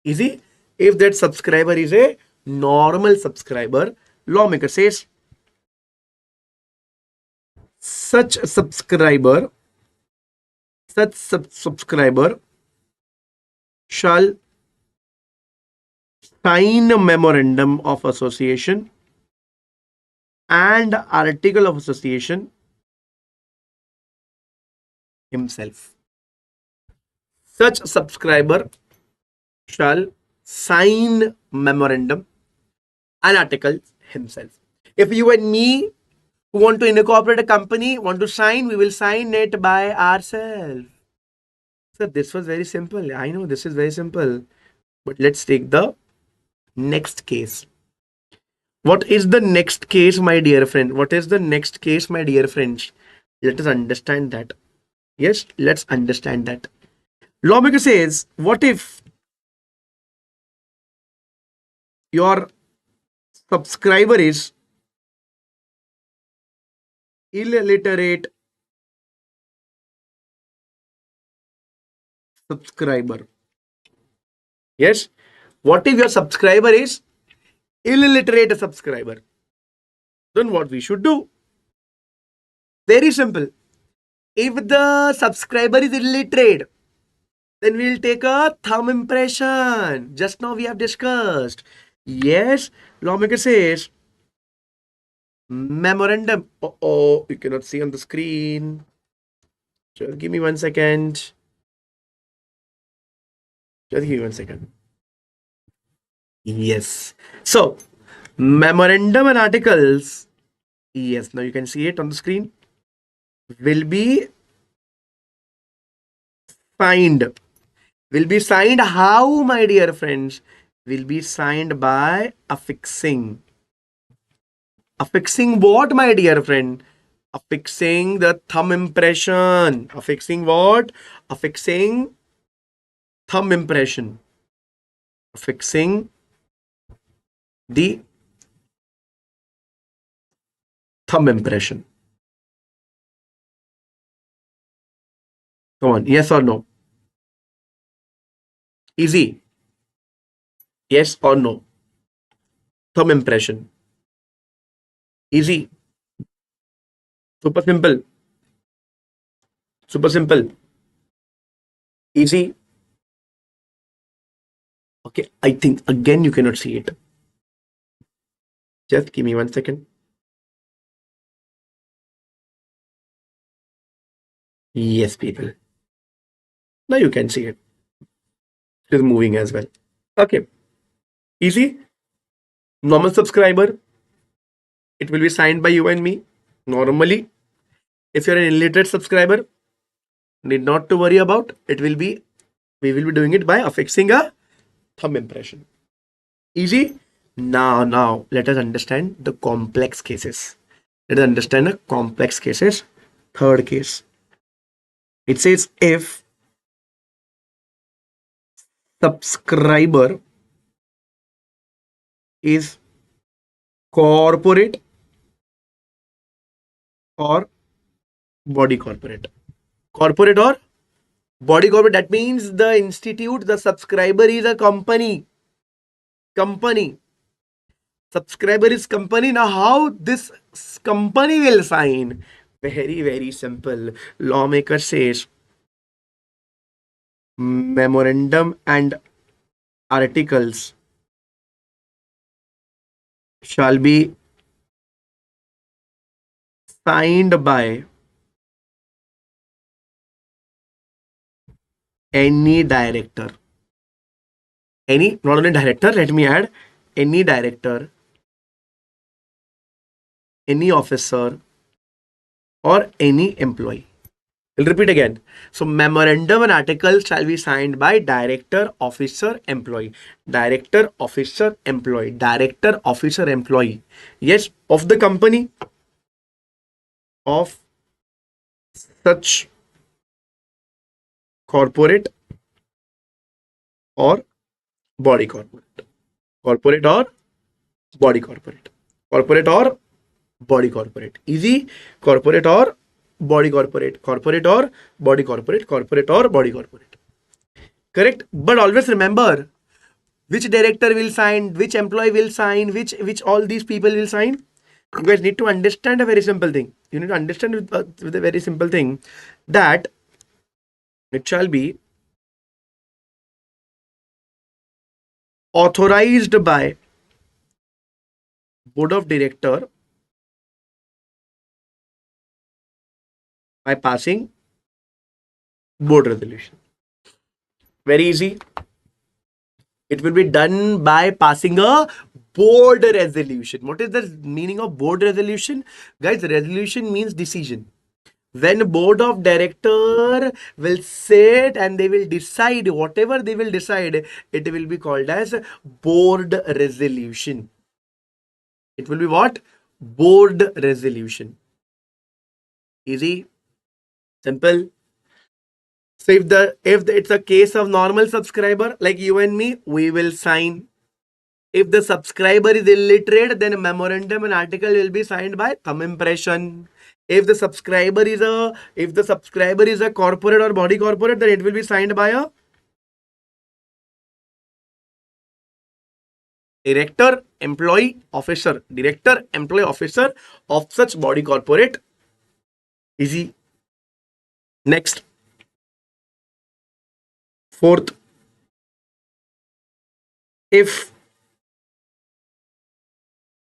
easy. If that subscriber is a normal subscriber, lawmaker says such subscriber, subscriber shall sign a memorandum of association and article of association himself. Such subscriber shall sign memorandum and article himself. If you and me who want to incorporate a company want to sign, we will sign it by ourselves. So this was very simple. I know this is very simple, but let's take the next case. What is the next case, my dear friend? What is the next case, my dear friends? Let us understand that. Yes, let's understand that. Lawmaker says, what if your subscriber is illiterate subscriber? Yes. What if your subscriber is illiterate subscriber? Then what we should do? Very simple. If the subscriber is illiterate, then we'll take a thumb impression. Just now we have discussed. Yes, lawmaker says memorandum. Oh, you cannot see on the screen. Just give me 1 second. Just give me 1 second. Yes. So, memorandum and articles. Yes, now you can see it on the screen. Will be signed. Will be signed how, my dear friends? Will be signed by affixing. Affixing what, my dear friend? Affixing the thumb impression. Affixing what? Affixing thumb impression. Affixing the thumb impression. Come on, yes or no? Easy. Yes or no? Thumb impression. Easy. Super simple. Super simple. Easy. Okay, I think again you cannot see it. Just give me 1 second. Yes, people. Now you can see it. It is moving as well. Okay. Easy. Normal subscriber. It will be signed by you and me. Normally, if you're an illiterate subscriber, need not to worry about. We will be doing it by affixing a thumb impression. Easy. Now, let us understand the complex cases. Let us understand the complex cases. Third case. It says if subscriber is corporate or body corporate. Corporate or body corporate. That means the institute, the subscriber is a company. Company. Subscriber is company. Now, how this company will sign? Very, very simple. Lawmaker says memorandum and articles shall be signed by any director. Any, not only director, let me add any director, any officer, or any employee. I'll repeat again. So, memorandum and articles shall be signed by director, officer, employee. Director, officer, employee. Director, officer, employee. Yes, of the company, of such corporate or body corporate. Corporate or body corporate. Corporate or body corporate. Easy. Corporate or body corporate. Corporate or body corporate. Corporate or body corporate. Correct. But always remember which director will sign, which employee will sign, which all these people will sign. You guys need to understand a very simple thing. You need to understand with a very simple thing that it shall be authorized by board of director by passing board resolution. Very easy. It will be done by passing a board resolution. What is the meaning of board resolution? Guys, resolution means decision. When board of director will sit and they will decide whatever they will decide, it will be called as board resolution. It will be what? Board resolution. Easy, simple. So if it's a case of normal subscriber like you and me, we will sign. If the subscriber is illiterate, then a memorandum and article will be signed by thumb impression. If the subscriber is a corporate or body corporate, then it will be signed by a director, employee, officer. Director, employee, officer of such body corporate. Easy. Next. Fourth. If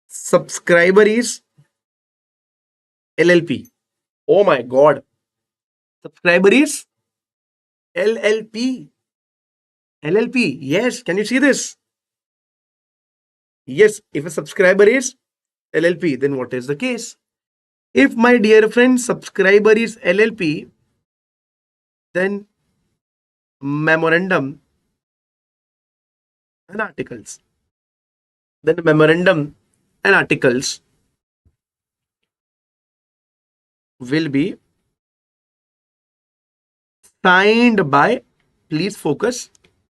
subscriber is LLP. Oh my God. Subscriber is LLP. LLP. Yes. Can you see this? Yes. If a subscriber is LLP, then what is the case? If my dear friend subscriber is LLP, then memorandum and articles. Then memorandum and articles will be signed by, please focus,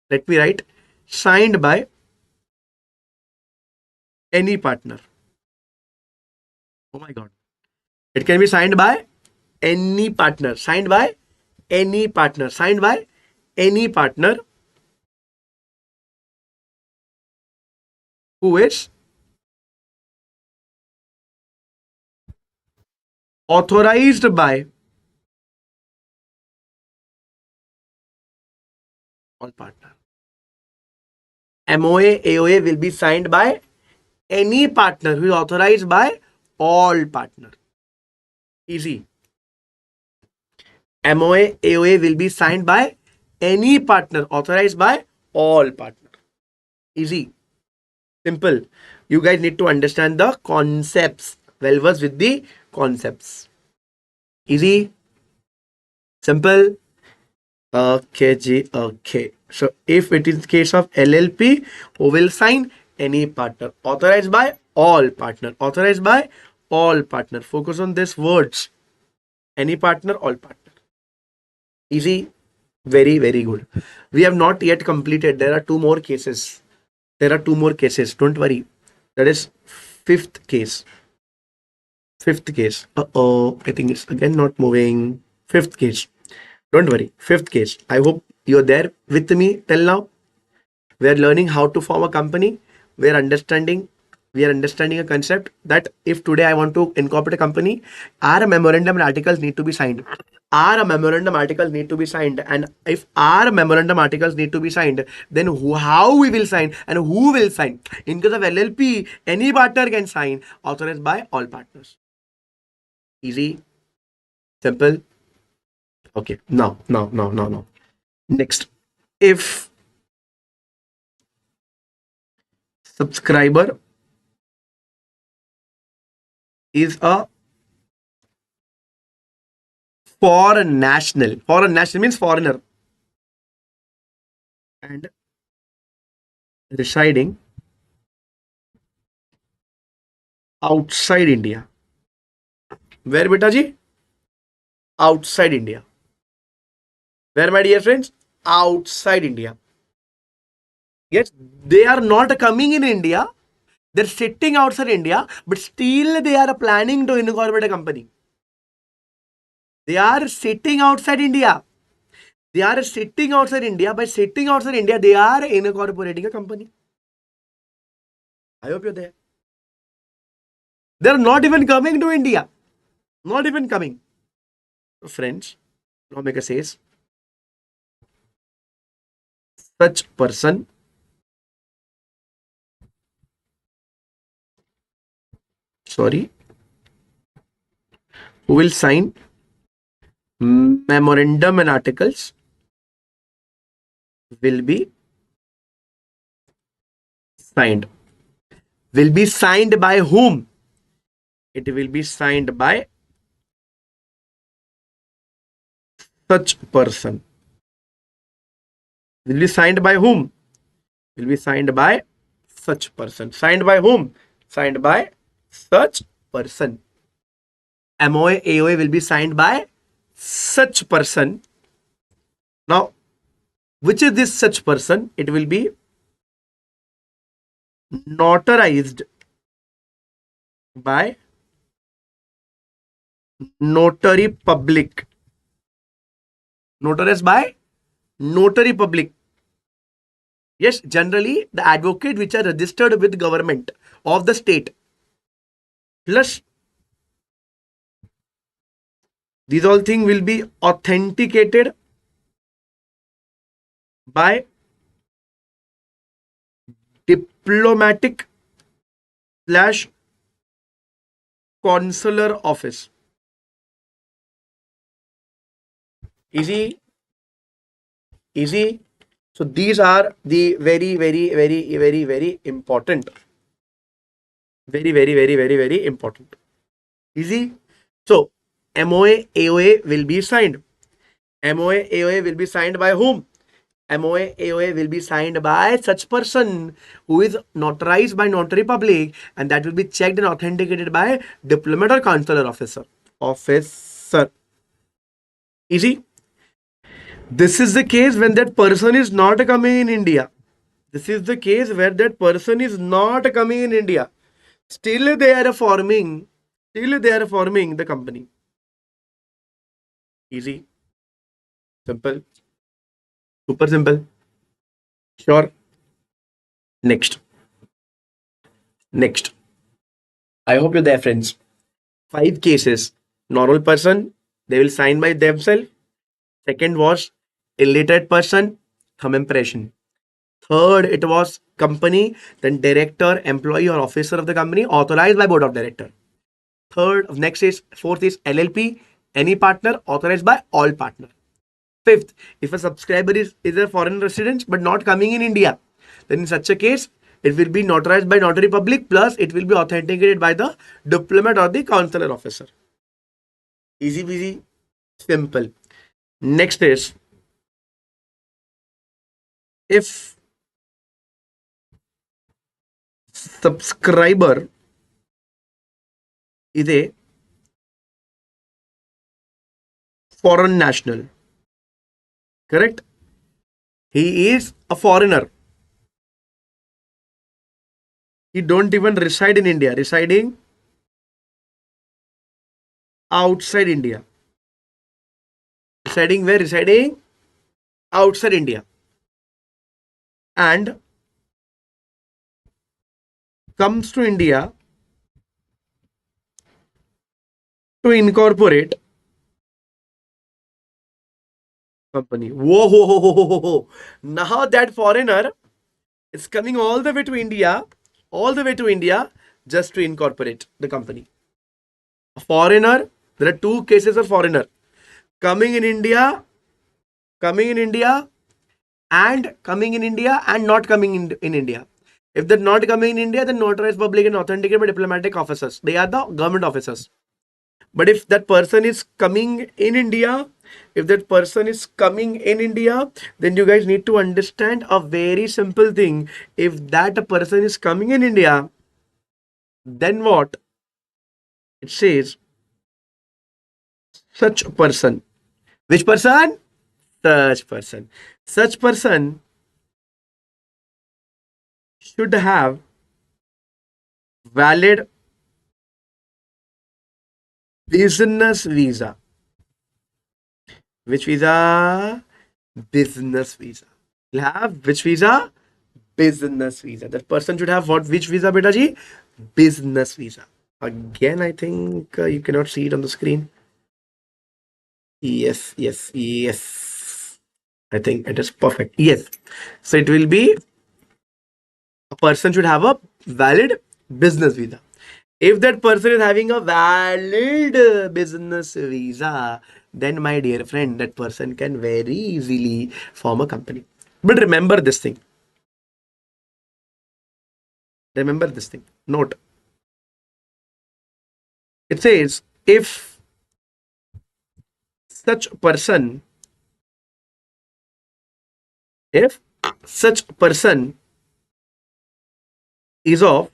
let me write, signed by any partner. Oh my God. It can be signed by any partner, signed by any partner, signed by any partner who is authorized by all partner. MOA, AOA will be signed by any partner who is authorized by all partner. Easy. MOA, AOA will be signed by any partner authorized by all partner. Easy. Simple. You guys need to understand the concepts. Well versed with the concepts. Easy. Simple. Okay, G. Okay. So if it is case of LLP, who will sign? Any partner. Authorized by all partner. Authorized by all partner. Focus on these words. Any partner, all partner. Easy. Very, very good. We have not yet completed. There are two more cases. There are two more cases. Don't worry. That is fifth case. Fifth case. I think it's again not moving. Fifth case. Don't worry. Fifth case. I hope you're there with me till now. We are learning how to form a company. We are understanding a concept that if today I want to incorporate a company, our memorandum and articles need to be signed. Our memorandum articles need to be signed. And if our memorandum articles need to be signed, then how we will sign and who will sign? In case of LLP, any partner can sign, authorized by all partners. Easy, simple. Okay, now. Next, if subscriber is a foreign national means foreigner and residing outside India. Where, beta ji? Outside India. Where, my dear friends? Outside India. Yes, they are not coming in India. They're sitting outside India, but still they are planning to incorporate a company. They are sitting outside India. They are sitting outside India. By sitting outside India, they are incorporating a company. I hope you're there. They're not even coming to India. Not even coming. So friends, lawmaker says, such person who will sign memorandum and articles will be signed. Will be signed by whom? It will be signed by such person. Will be signed by whom? Will be signed by such person. Signed by whom? Signed by such person. MOA, AOA will be signed by such person. Now, which is this such person? It will be notarized by notary public. Notarized by notary public. Yes, generally the advocate which are registered with government of the state. Plus, these all things will be authenticated by diplomatic / consular office. Easy. So these are the very important. Very important. Easy. So MOA, AOA will be signed. MOA, AOA will be signed by whom? MOA, AOA will be signed by such person who is notarized by notary public, and that will be checked and authenticated by diplomat or consular officer. sir. Easy. This is the case when that person is not coming in India. This is the case where that person is not coming in India. Still they are forming. Still they are forming the company. Easy. Simple. Super simple. Sure. Next. Next. I hope you're there, friends. 5 cases. Normal person, they will sign by themselves. Second was illiterate person, thumb impression. Third, it was company, then director, employee or officer of the company authorized by board of director. Third, next is fourth is LLP, any partner authorized by all partner. Fifth, if a subscriber is a foreign resident but not coming in India, then in such a case, it will be notarized by notary public plus it will be authenticated by the diplomat or the consular officer. Easy peasy, simple. Next is if subscriber is a foreign national, correct? He is a foreigner. He don't even reside in India, residing outside India. Residing where? Residing outside India. And comes to India to incorporate company. Whoa, whoa, whoa, whoa, whoa, whoa. Now that foreigner is coming all the way to India, just to incorporate the company. A foreigner, there are 2 cases of foreigner coming in India and not coming in India. If they're not coming in India, then notarized public and authenticated by diplomatic officers. They are the government officers. But if that person is coming in India, then you guys need to understand a very simple thing. If that person is coming in India, then what? It says such person. Which person? Such person. Such person should have valid business visa. Which visa? Business visa. Will have which visa? Business visa. That person should have what? Which visa, beta ji? Business visa. Again, I think you cannot see it on the screen. Yes. I think it is perfect. Yes. So it will be a person should have a valid business visa. If that person is having a valid business visa, then my dear friend, that person can very easily form a company. But remember this thing. Note. It says if such person is of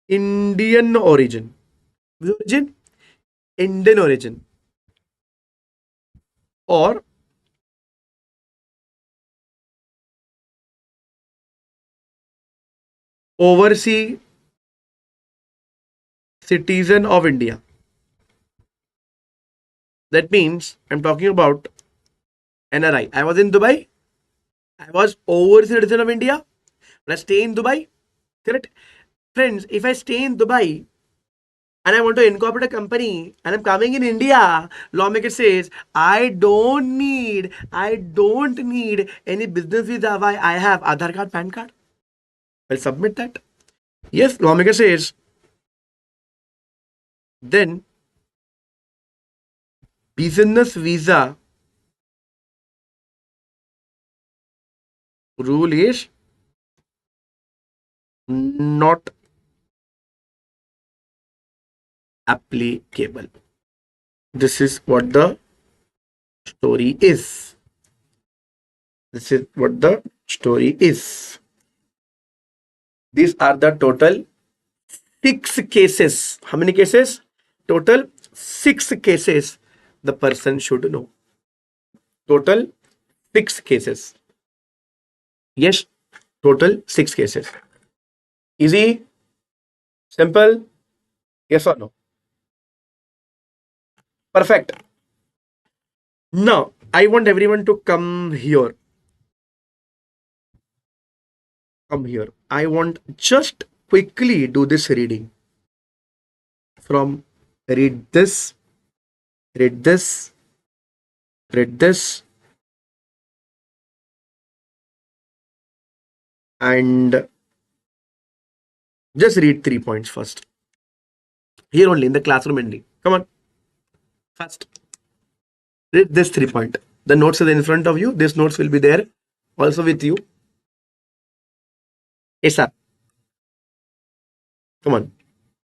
Indian origin, Indian origin, or overseas citizen of India. That means I'm talking about NRI. I was in Dubai. I was overseas citizen of India. But I stay in Dubai. Correct? Friends, if I stay in Dubai and I want to incorporate a company and I'm coming in India, lawmaker says, I don't need any business visa. Why? I have Aadhaar card, PAN card. I'll submit that. Yes, lawmaker says, then business visa rule is not applicable. This is what the story is. These are the total 6 cases. How many cases? Total 6 cases the person should know. Total 6 cases. Yes, total 6 cases. Easy? Simple? Yes or no? Perfect. Now, I want everyone to come here. Come here. I want just quickly do this reading. From read this, read this, read this, and just read 3 points first. Here only in the classroom only. Come on. Fast. Read this 3 point. The notes are in front of you. These notes will be there also with you. Yes, sir. Come on.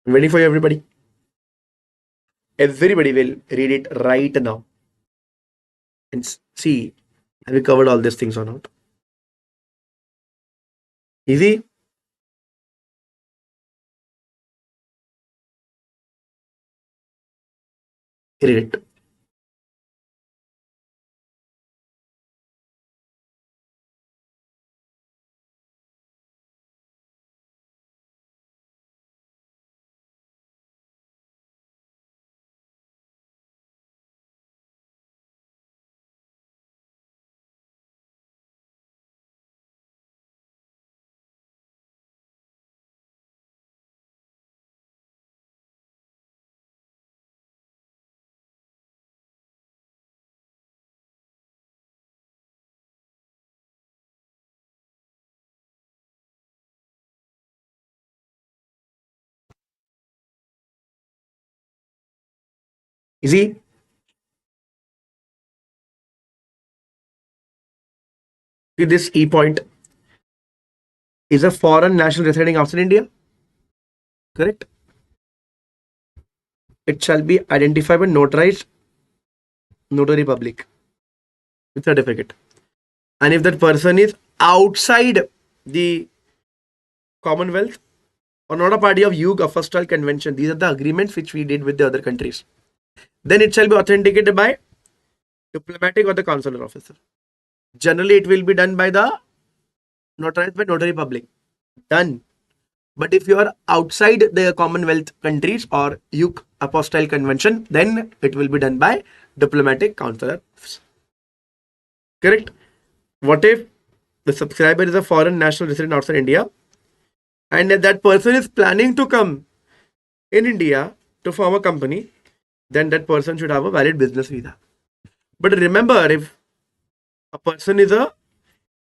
I'm waiting for you, everybody. Everybody will read it right now. And see, have we covered all these things or not? Easy? Read it. Easy? See, this E point is a foreign national residing outside India. Correct? It shall be identified by notarized notary public with certificate. And if that person is outside the Commonwealth or not a party of UG or First World Convention, these are the agreements which we did with the other countries, then it shall be authenticated by diplomatic or the consular officer. Generally, it will be done by the notarized by notary public. Done. But if you are outside the Commonwealth countries or UG Apostille Convention, then it will be done by diplomatic consular officer. Correct? What if the subscriber is a foreign national resident outside India and that person is planning to come in India to form a company? Then that person should have a valid business visa. But remember, if a person is a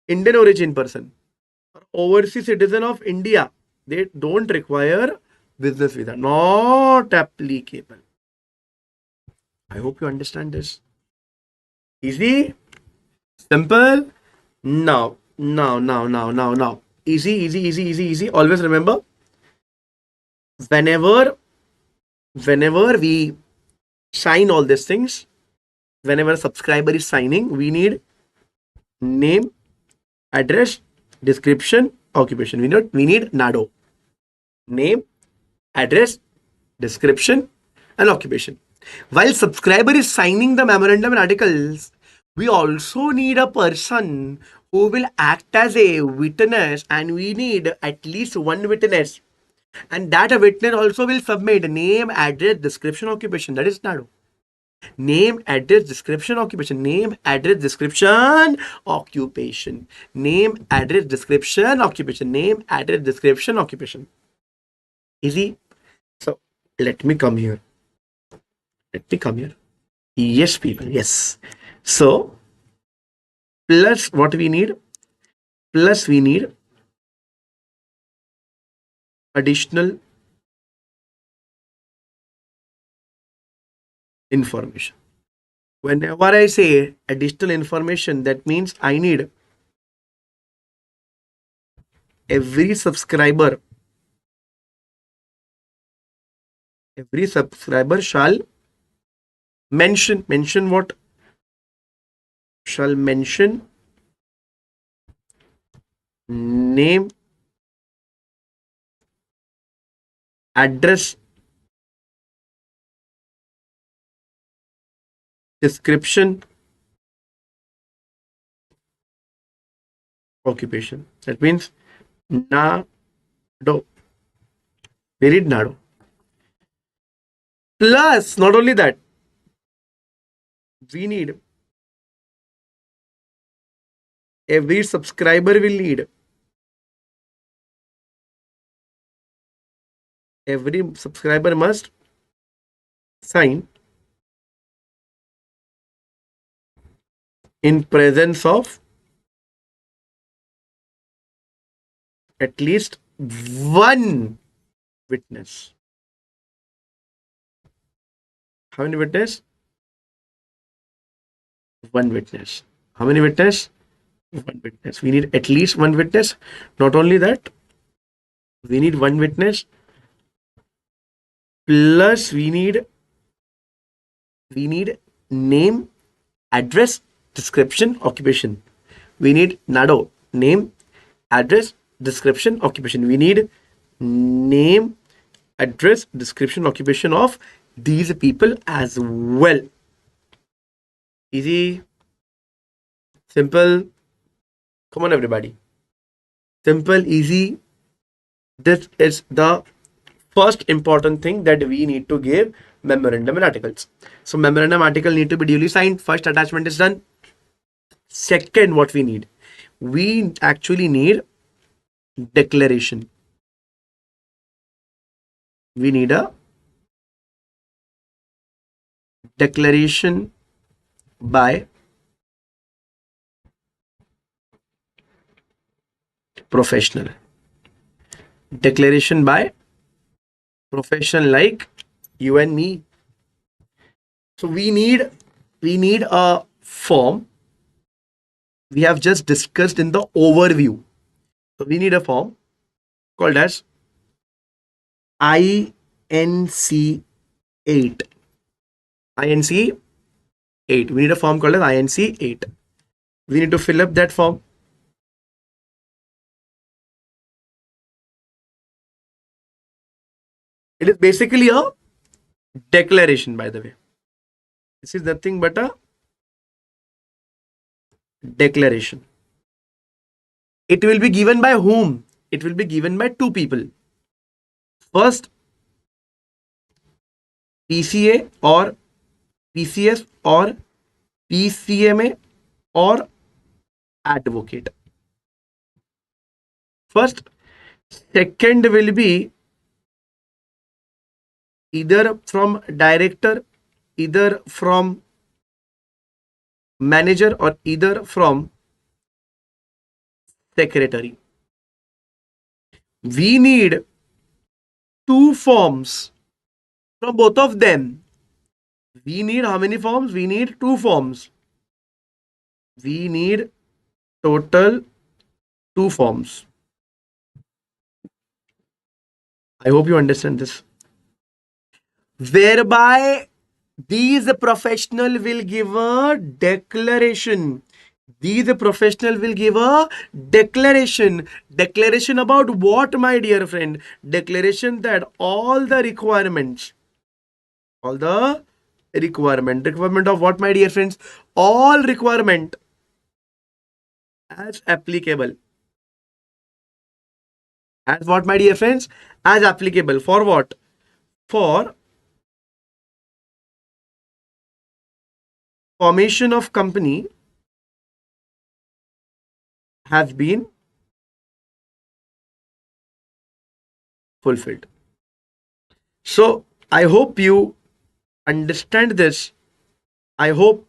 Indian origin person or overseas citizen of India, they don't require business visa. Not applicable. I hope you understand this. Easy? Simple? Now. Easy. Always remember, whenever we sign all these things, whenever a subscriber is signing, we need name, address, description, occupation. We need NADO. Name, address, description, and occupation. While subscriber is signing the memorandum and articles, we also need a person who will act as a witness, and we need at least one witness. And that witness also will submit name, address, description, occupation. That is NADO. Name, address, description, occupation. Name, address, description, occupation. Name, address, description, occupation. Name, address, description, occupation. Easy? So, let me come here. Yes, people. Yes. So, plus what we need? Plus we need additional information. Whenever I say additional information, that means I need every subscriber shall mention what? Shall mention name, address, description, occupation. That means NADO. We need NADO. Plus, not only that, we need every subscriber will need every subscriber must sign in presence of at least one witness. How many witness? One witness. How many witness? One witness. We need at least one witness. Not only that, we need one witness. Plus, we need name, address, description, occupation. We need NADO, name, address, description, occupation. We need name, address, description, occupation of these people as well. Easy, simple. Come on, everybody. Simple, easy. This is the first important thing that we need to give memorandum and articles. So memorandum article need to be duly signed. First attachment is done. Second, what we need? We actually need declaration. We need a declaration by professional. Declaration by professional like you and me. So we need a form. We have just discussed in the overview. So we need a form called as INC 8. INC 8. We need a form called as INC 8. We need to fill up that form. It is basically a declaration, by the way. This is nothing but a declaration. It will be given by whom? It will be given by two people. First, PCA or PCS or PCMA or advocate. First. Second will be either from director, either from manager, or either from secretary. We need two forms from both of them. We need how many forms? We need two forms. We need total two forms. I hope you understand this. Whereby these professional will give a declaration. These professional will give a declaration. Declaration about what, my dear friend? Declaration that all the requirements, requirement of what, my dear friends? All requirement as applicable. As what, my dear friends? As applicable. For what? For formation of company has been fulfilled. So I hope you understand this. I hope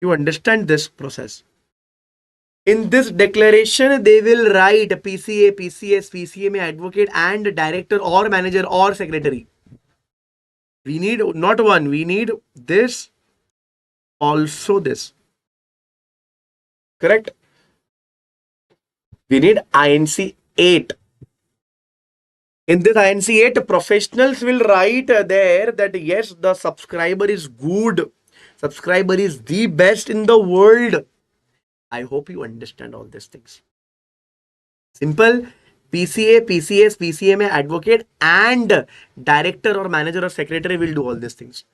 you understand this process. In this declaration, they will write PCA, PCS, PCMA, advocate, and director or manager or secretary. We need not one, we need this, also this. Correct? We need INC 8. In this INC 8, professionals will write there that yes, the subscriber is good. Subscriber is the best in the world. I hope you understand all these things. Simple. PCA, PCS, PCMA, advocate, and director or manager or secretary will do all these things.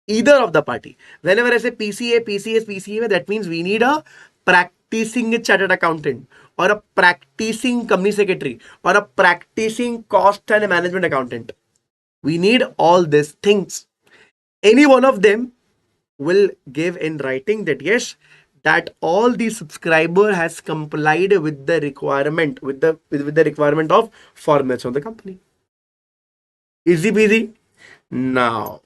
Either of the party. Whenever I say PCA, PCS, PCMA, that means we need a practicing chartered accountant or a practicing company secretary or a practicing cost and management accountant. We need all these things. Any one of them will give in writing that yes, that all the subscriber has complied with the requirement, with the requirement of formats of the company. Easy peasy. Now.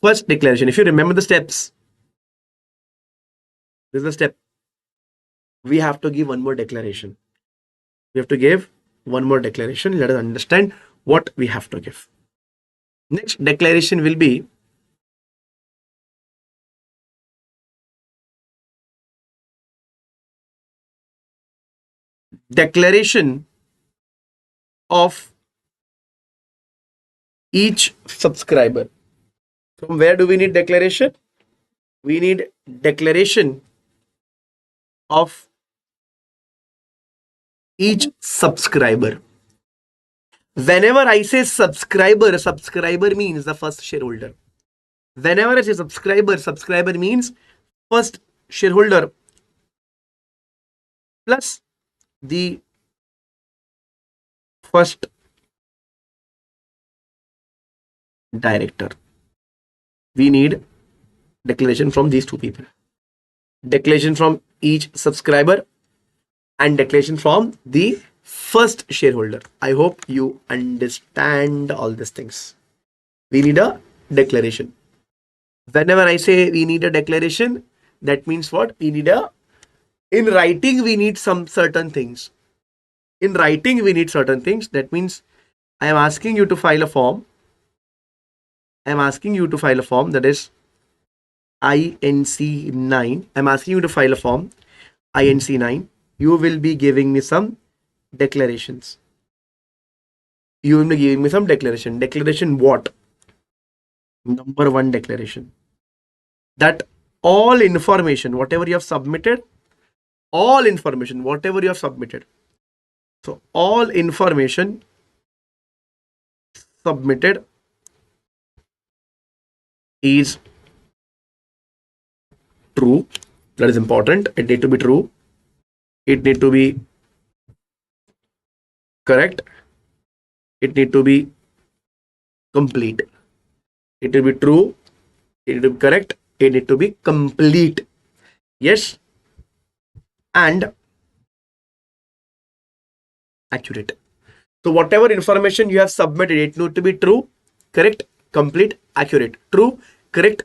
First declaration. If you remember the steps, this is the step. We have to give one more declaration. We have to give one more declaration. Let us understand what we have to give. Next declaration will be declaration of each subscriber. From where do we need declaration? We need declaration of each subscriber. Whenever I say subscriber, subscriber means the first shareholder. Whenever I say subscriber, subscriber means first shareholder plus the first director. We need declaration from these two people. Declaration from each subscriber and declaration from the first shareholder. I hope you understand all these things. We need a declaration. Whenever I say we need a declaration, that means what? We need a, in writing, we need some certain things. In writing, we need certain things. That means I am asking you to file a form. I am asking you to file a form, that is INC 9. I am asking you to file a form INC 9. You will be giving me some declarations. You will be giving me some declaration. Declaration what? Number one declaration. That all information, whatever you have submitted, all information, whatever you have submitted. So all information submitted is true. That is important. It need to be true. It need to be correct. It need to be complete. It will be true. It need to be correct. It need to be complete. Yes. And accurate. So whatever information you have submitted, it need to be true, correct, complete, accurate. True, correct,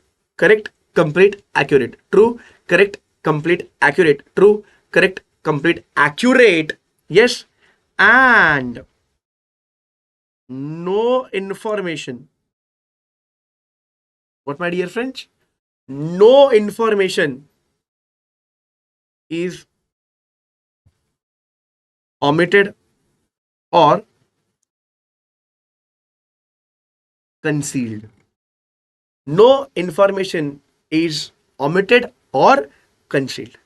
complete, accurate. True, correct, complete, accurate. True, correct, complete, accurate. Yes. And no information. What, my dear friends? No information is omitted or concealed. No information is omitted or concealed.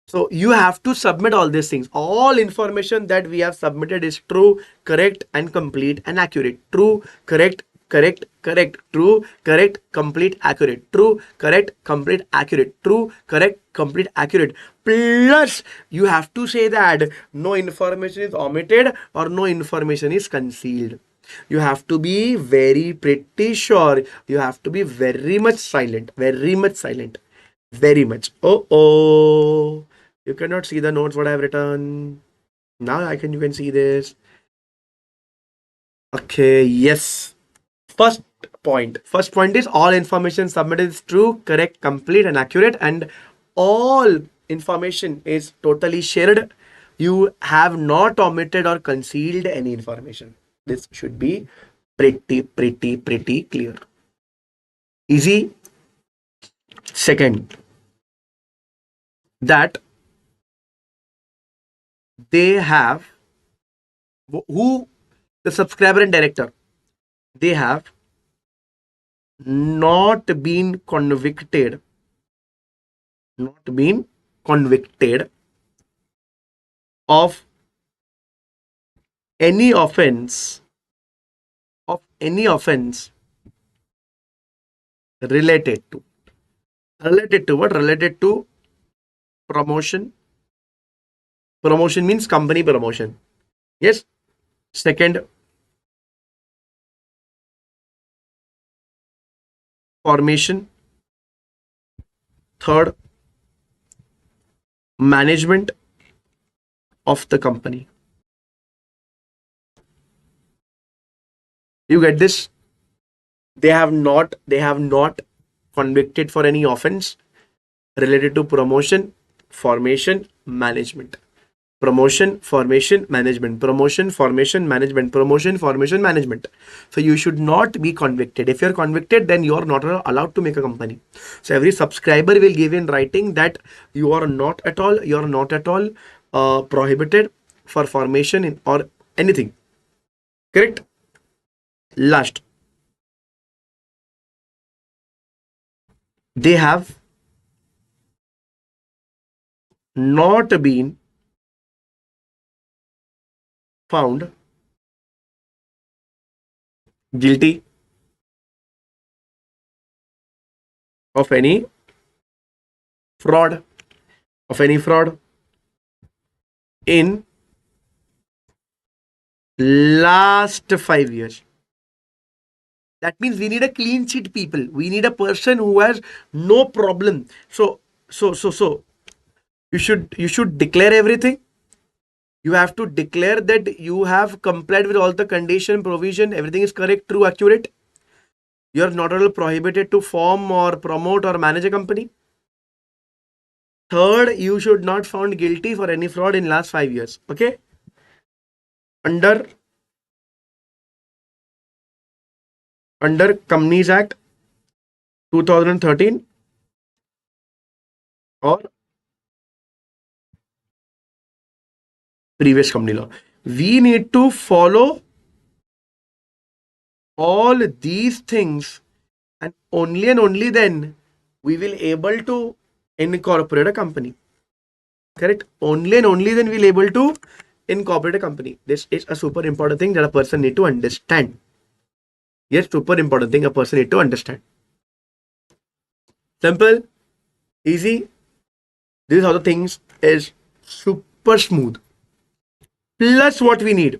So you have to submit all these things. All information that we have submitted is true, correct, and complete and accurate. True, correct, true, correct, complete, accurate. True, correct, complete, accurate. True, correct, complete, accurate. Plus, you have to say that no information is omitted or no information is concealed. You have to be very pretty sure. You have to be very much silent. Very much silent. Very much. Oh. You cannot see the notes what I have written. Now you can see this. Okay, yes. First point is all information submitted is true, correct, complete, and accurate, and all information is totally shared. You have not omitted or concealed any information. This should be pretty clear. Easy. Second, that they have, who, the subscriber and director, they have not been convicted of any offense related to what? Related to promotion. Promotion means company promotion. Yes. Second, formation. Third, management of the company. You get this? They have not convicted for any offense related to promotion, formation, management. Promotion, formation, management. Promotion, formation, management. Promotion, formation, management. So you should not be convicted. If you're convicted, then you're not allowed to make a company. So every subscriber will give in writing that you're not at all prohibited for formation or anything. Correct? Last, they have not been found guilty of any fraud in last 5 years. That means we need a clean sheet, people. We need a person who has no problem. So you should declare everything. You have to declare that you have complied with all the condition, provision, everything is correct, true, accurate. You are not at all prohibited to form or promote or manage a company. Third, you should not found guilty for any fraud in last 5 years. Okay? Under Companies Act 2013 or previous company law. We need to follow all these things, and only then we will able to incorporate a company. Correct? Only and only then we'll able to incorporate a company. This is a super important thing that a person need to understand. Yes, super important thing a person need to understand. Simple, easy. This is how the things is super smooth. Plus what we need.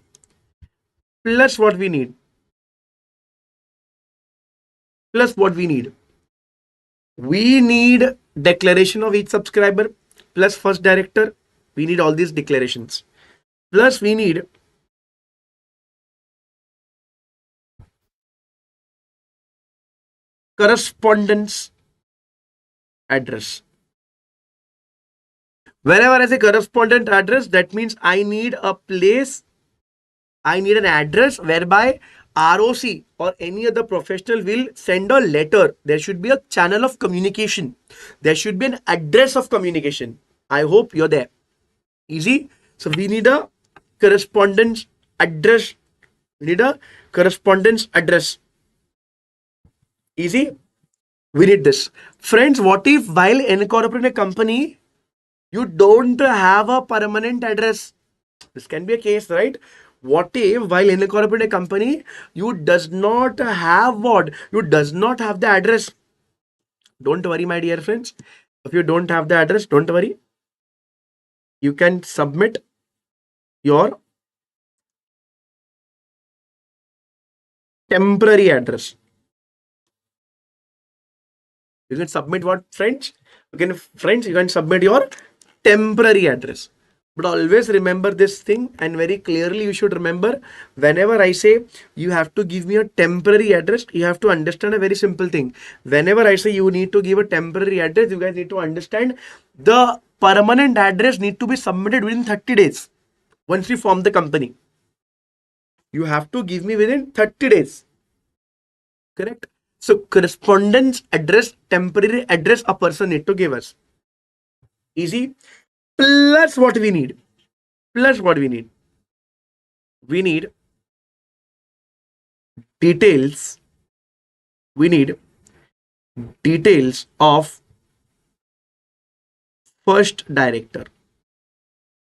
We need declaration of each subscriber plus first director. We need all these declarations. Plus we need correspondence address. Wherever I say correspondent address, that means I need a place, I need an address whereby ROC or any other professional will send a letter. There should be a channel of communication. There should be an address of communication. I hope you're there. Easy. So we need a correspondence address. Easy. We need this. Friends, what if while incorporating a company, you don't have a permanent address? This can be a case, right? What if while incorporating a company, you does not have what? You does not have the address. Don't worry, my dear friends. If you don't have the address, don't worry. You can submit your temporary address. You can submit what, friends? You can submit your temporary address. But always remember this thing, and very clearly you should remember, whenever I say you have to give me a temporary address, you have to understand a very simple thing. Whenever I say you need to give a temporary address, you guys need to understand the permanent address need to be submitted within 30 days. Once you form the company, you have to give me within 30 days. Correct? So correspondence address, temporary address a person need to give us. Easy. Plus what we need. We need details. We need details of first director.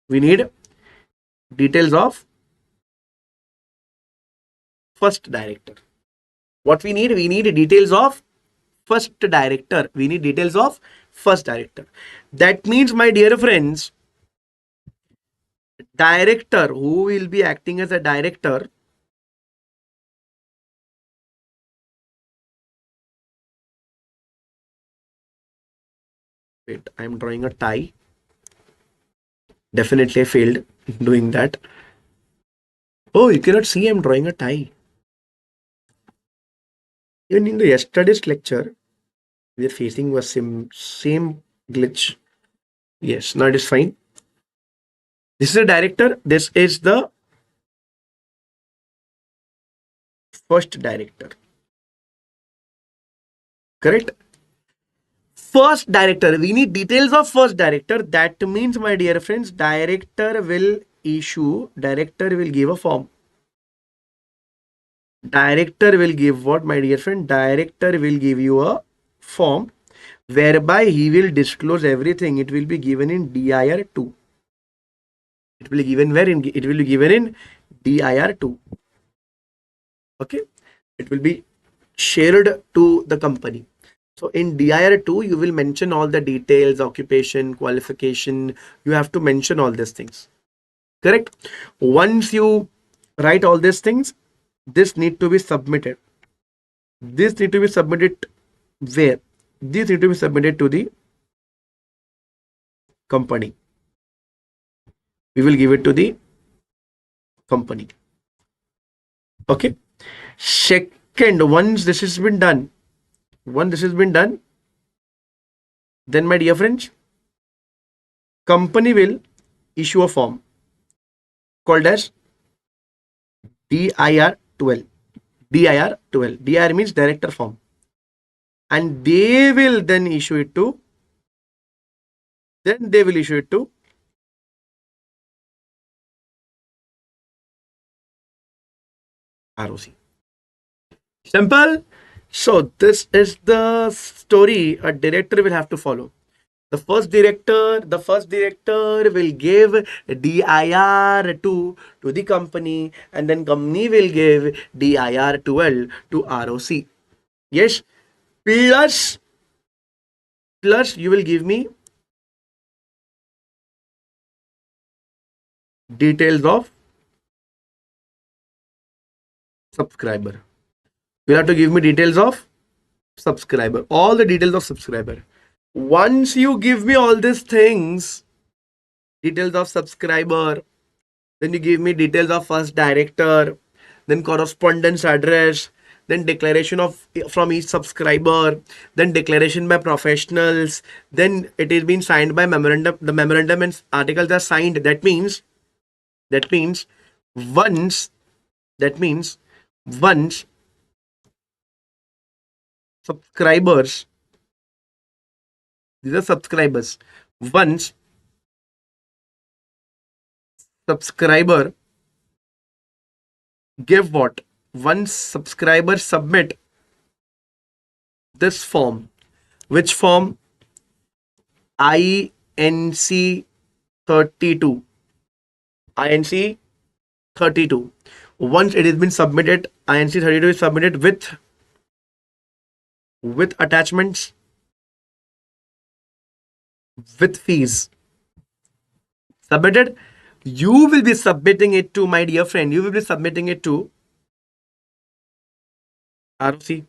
We need details of first director. What we need? We need details of first director. We need details of first director. That means, my dear friends, director who will be acting as a director, wait, I'm drawing a tie. Definitely I failed doing that. Oh, you cannot see I'm drawing a tie. Even in the yesterday's lecture, we are facing the same glitch. Yes, now it is fine. This is the director. This is the first director. Correct? First director. We need details of first director. That means, my dear friends, director will give a form. Director will give what, my dear friend? Director will give you a form whereby he will disclose everything. It will be given in DIR 2. It will be given where? It will be given in DIR 2. Okay. It will be shared to the company. So in DIR 2, you will mention all the details, occupation, qualification. You have to mention all these things. Correct? Once you write all these things, this need to be submitted. This need to be submitted where? This need to be submitted to the company. We will give it to the company. Okay. Second, once this has been done, then, my dear friends, company will issue a form called as DIR 12. DIR 12. DIR means director form. And they will then issue it to ROC. Simple. So this is the story a director will have to follow. The first director will give DIR 2 to the company, and then company will give DIR 12 to ROC. Yes. Plus you will give me details of subscriber. You have to give me details of subscriber. All the details of subscriber. Once you give me all these things, details of subscriber, then you give me details of first director, then correspondence address, then declaration of from each subscriber, then declaration by professionals, then it is being signed by memorandum. The memorandum and articles are signed. That means once subscribers, these are subscribers, once subscriber give what? Once subscriber submit this form. Which form? INC 32. INC 32. Once it has been submitted, INC 32 is submitted with attachments, with fees. Submitted. You will be submitting it to, my dear friend, you will be submitting it to ROC.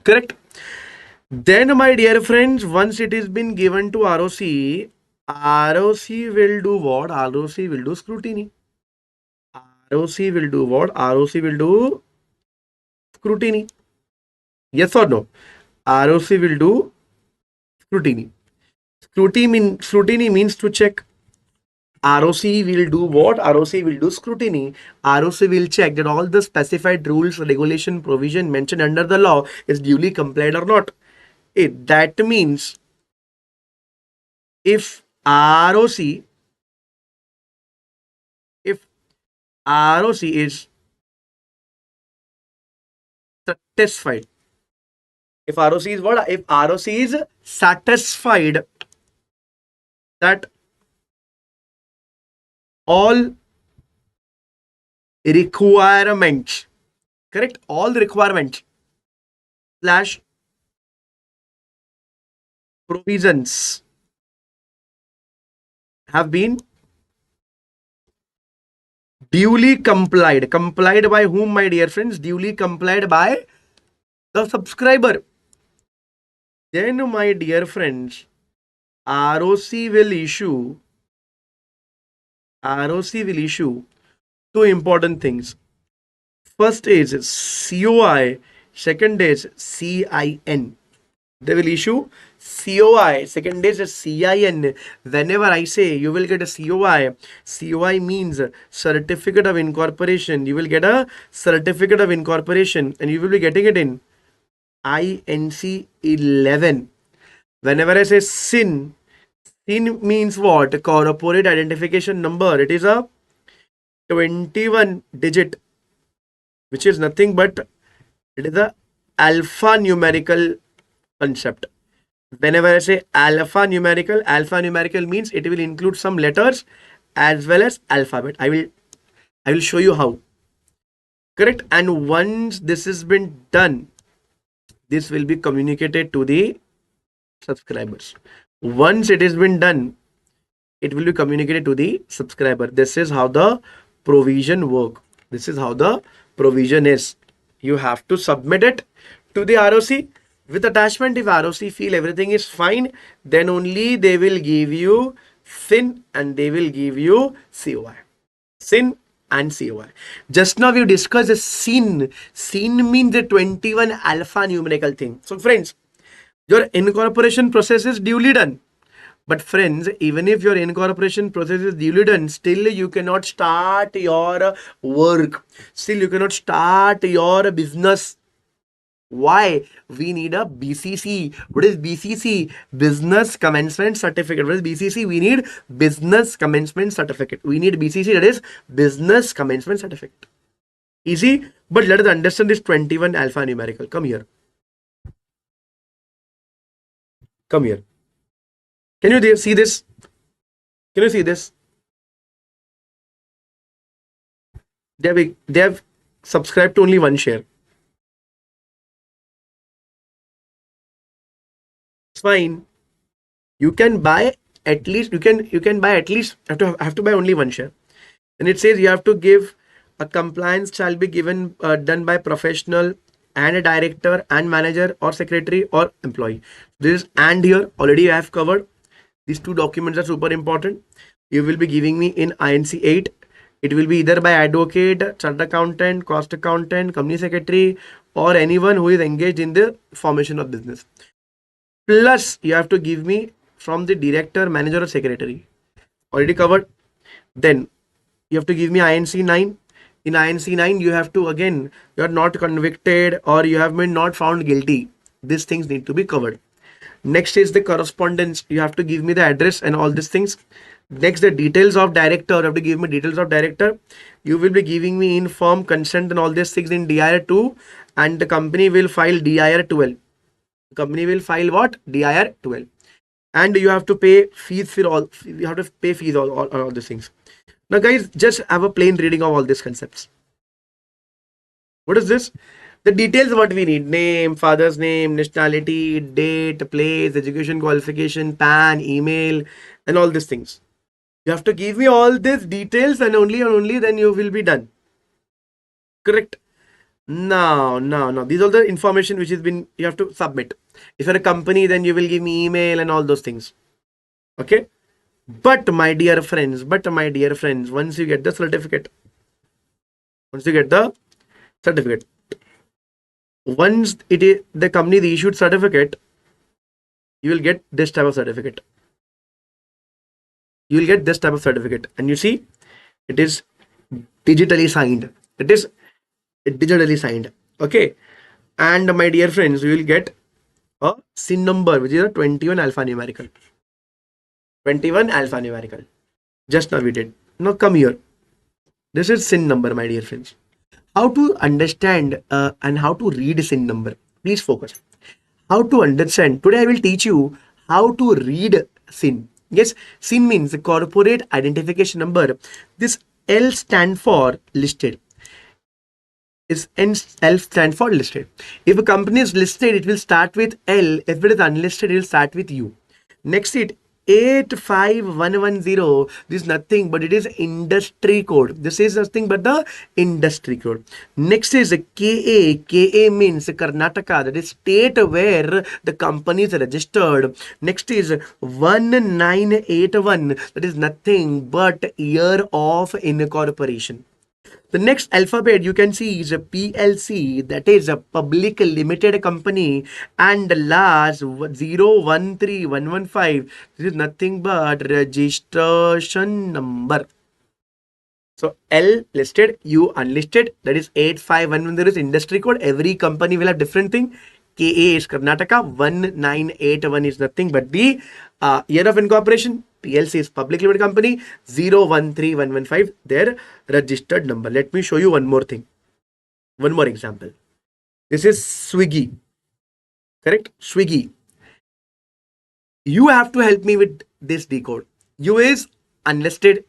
Correct? Then, my dear friends, once it is been given to ROC, ROC will do what? ROC will do scrutiny. ROC will do what? ROC will do scrutiny. Yes or no? ROC will do scrutiny. Scrutiny means to check. ROC will do what? ROC will do scrutiny. ROC will check that all the specified rules, regulation, provision mentioned under the law is duly complied or not. That means if ROC is satisfied, if ROC is what? If ROC is satisfied that all requirements, correct? All requirements slash provisions have been duly complied. Complied by whom, my dear friends? Duly complied by the subscriber. Then, my dear friends, ROC will issue two important things. First is COI, second is CIN. They will issue COI, second is CIN. Whenever I say you will get a COI means certificate of incorporation. You will get a certificate of incorporation and you will be getting it in INC 11. Whenever I say SIN means what? Corporate identification number. It is a 21 digit, which is nothing but it is a alphanumerical concept. Whenever I say alphanumerical means it will include some letters as well as alphabet. I will show you how. Correct? And once this has been done, this will be communicated to the subscribers. Once it has been done, it will be communicated to the subscriber. This is how the provision work. This is how the provision is. You have to submit it to the ROC with attachment. If ROC feel everything is fine, then only they will give you SIN and they will give you COI. SIN and COI. Just now we discussed the SIN. SIN means the 21 alphanumerical thing. So friends, your incorporation process is duly done. But friends, even if your incorporation process is duly done, still you cannot start your work. Still you cannot start your business. Why? We need a BCC. What is BCC? Business Commencement Certificate. What is BCC? We need Business Commencement Certificate. We need BCC, that is Business Commencement Certificate. Easy, but let us understand this 21 alphanumerical. Come here. Come here. Can you see this? Can you see this? They have subscribed to only one share. It's fine. You can buy at least. You can buy at least. Have to buy only one share. And it says you have to give a compliance shall be given done by professional and a director and manager or secretary or employee. This and here already I have covered. These two documents are super important. You will be giving me in INC 8. It will be either by advocate, chartered accountant, cost accountant, company secretary, or anyone who is engaged in the formation of business. Plus, you have to give me from the director, manager, or secretary. Already covered. Then, you have to give me INC 9. In INC 9, you have to, again, you are not convicted or you have been not found guilty. These things need to be covered. Next is the correspondence. You have to give me the address and all these things. Next, the details of director. You have to give me details of director. You will be giving me informed consent and all these things in DIR 2, and the company will file DIR 12. The company will file what? DIR 12. And you have to pay fees for all. You have to pay fees all these things. Now, guys, just have a plain reading of all these concepts. What is this? The details what we need: name, father's name, nationality, date, place, education qualification, PAN, email, and all these things. You have to give me all these details and only then you will be done. Correct? No. These are the information which has been, you have to submit. If you're a company, then you will give me email and all those things. Okay? But my dear friends, once you get the certificate, once it is the company the issued certificate, you will get this type of certificate. You will get this type of certificate, and you see it is digitally signed. It is digitally signed. Okay, and my dear friends, you will get a SIN number, which is a 21 alphanumerical. 21 alphanumerical. Just now we did. Now come here. This is SIN number, my dear friends. How to understand and how to read SIN number? Please focus. How to understand? Today I will teach you how to read SIN. Yes, SIN means the corporate identification number. This L stand for listed. Is L stand for listed. If a company is listed, it will start with L. If it is unlisted, it will start with U. Next it 85110. This is nothing but it is industry code. This is nothing but the industry code. Next is KA. KA means Karnataka, that is state where the company is registered. Next is 1981, that is nothing but year of incorporation. The next alphabet you can see is a PLC, that is a public limited company, and the last 013115, this is nothing but registration number. So L listed, U unlisted, that is 85110 is industry code. Every company will have different thing. KA is Karnataka, 1981 is nothing but the year of incorporation. PLC is public limited company, 013115 their registered number. Let me show you one more thing. One more example. This is Swiggy. Correct? Swiggy. You have to help me with this decode. U is unlisted.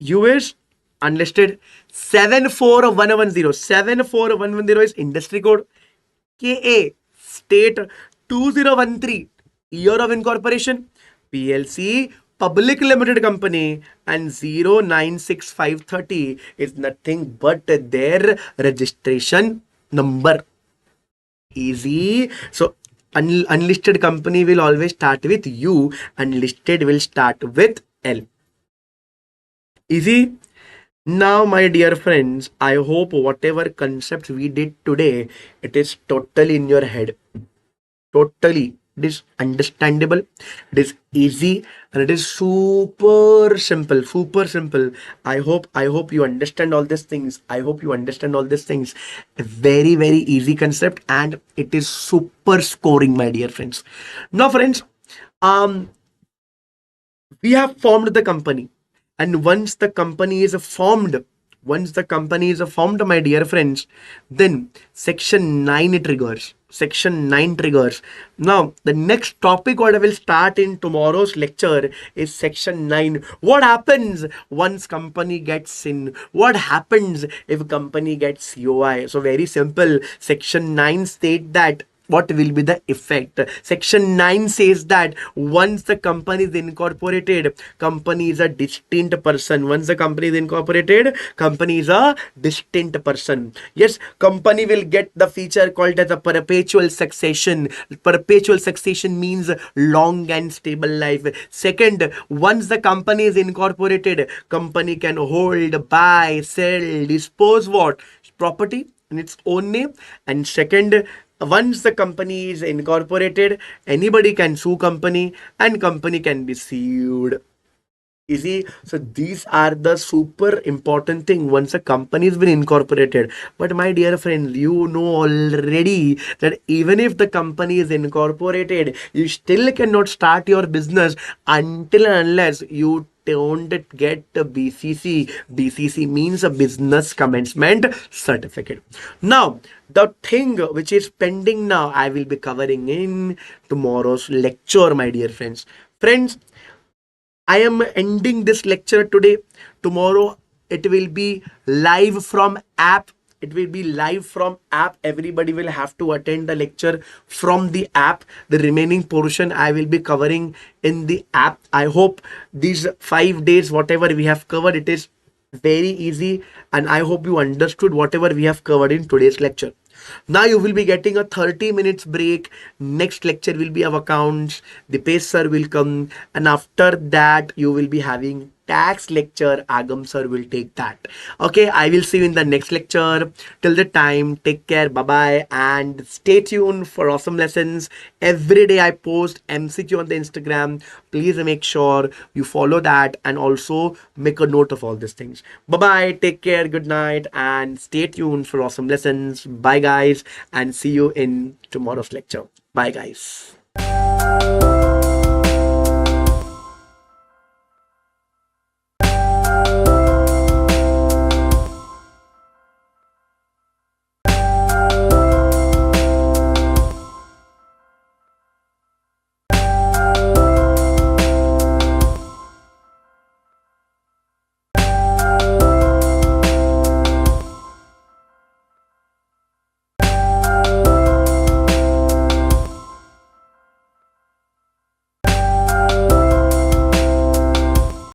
U is unlisted. 74110. 74110 is industry code. KA state 2013 year of incorporation. PLC public limited company, and 096530 is nothing but their registration number. Easy. So unlisted company will always start with U, and listed will start with L. Easy. Now, my dear friends, I hope whatever concepts we did today, it is totally in your head. Totally. It is understandable, it is easy, and it is super simple. Super simple. I hope you understand all these things. I hope you understand all these things. A very, very easy concept, and it is super scoring, my dear friends. Now, friends, we have formed the company, and once the company is formed, my dear friends, then section 9 triggers. Section 9 triggers. Now, the next topic what I will start in tomorrow's lecture is section 9. What happens once company gets in? What happens if company gets COI? So very simple. Section 9 state that what will be the effect. Section 9 says that once the company is incorporated, company is a distinct person. Once the company is incorporated, company is a distinct person. Yes, company will get the feature called as a perpetual succession. Perpetual succession means long and stable life. Second, once the company is incorporated, company can hold, buy, sell, dispose what? Property in its own name. And second, once the company is incorporated, anybody can sue company, and company can be sued. Easy. So these are the super important thing once a company has been incorporated. But my dear friends, you know already that even if the company is incorporated, you still cannot start your business until and unless you don't get the BCC. BCC means a business commencement certificate. Now, the thing which is pending now, I will be covering in tomorrow's lecture, my dear friends. Friends, I am ending this lecture today. Tomorrow it will be live from app. It will be live from app. Everybody will have to attend the lecture from the app. The remaining portion I will be covering in the app. I hope these 5 days, whatever we have covered, it is very easy, and I hope you understood whatever we have covered in today's lecture. Now you will be getting a 30 minutes break. Next lecture will be of accounts. The pace sir will come, and after that you will be having tax lecture. Agam sir will take that. Okay, I will see you in the next lecture. Till the time, take care, bye bye, and stay tuned for awesome lessons. Every day I post MCQ on the Instagram. Please make sure you follow that, and also make a note of all these things. Bye bye, take care, good night, and stay tuned for awesome lessons. Bye guys, and see you in tomorrow's lecture. Bye guys.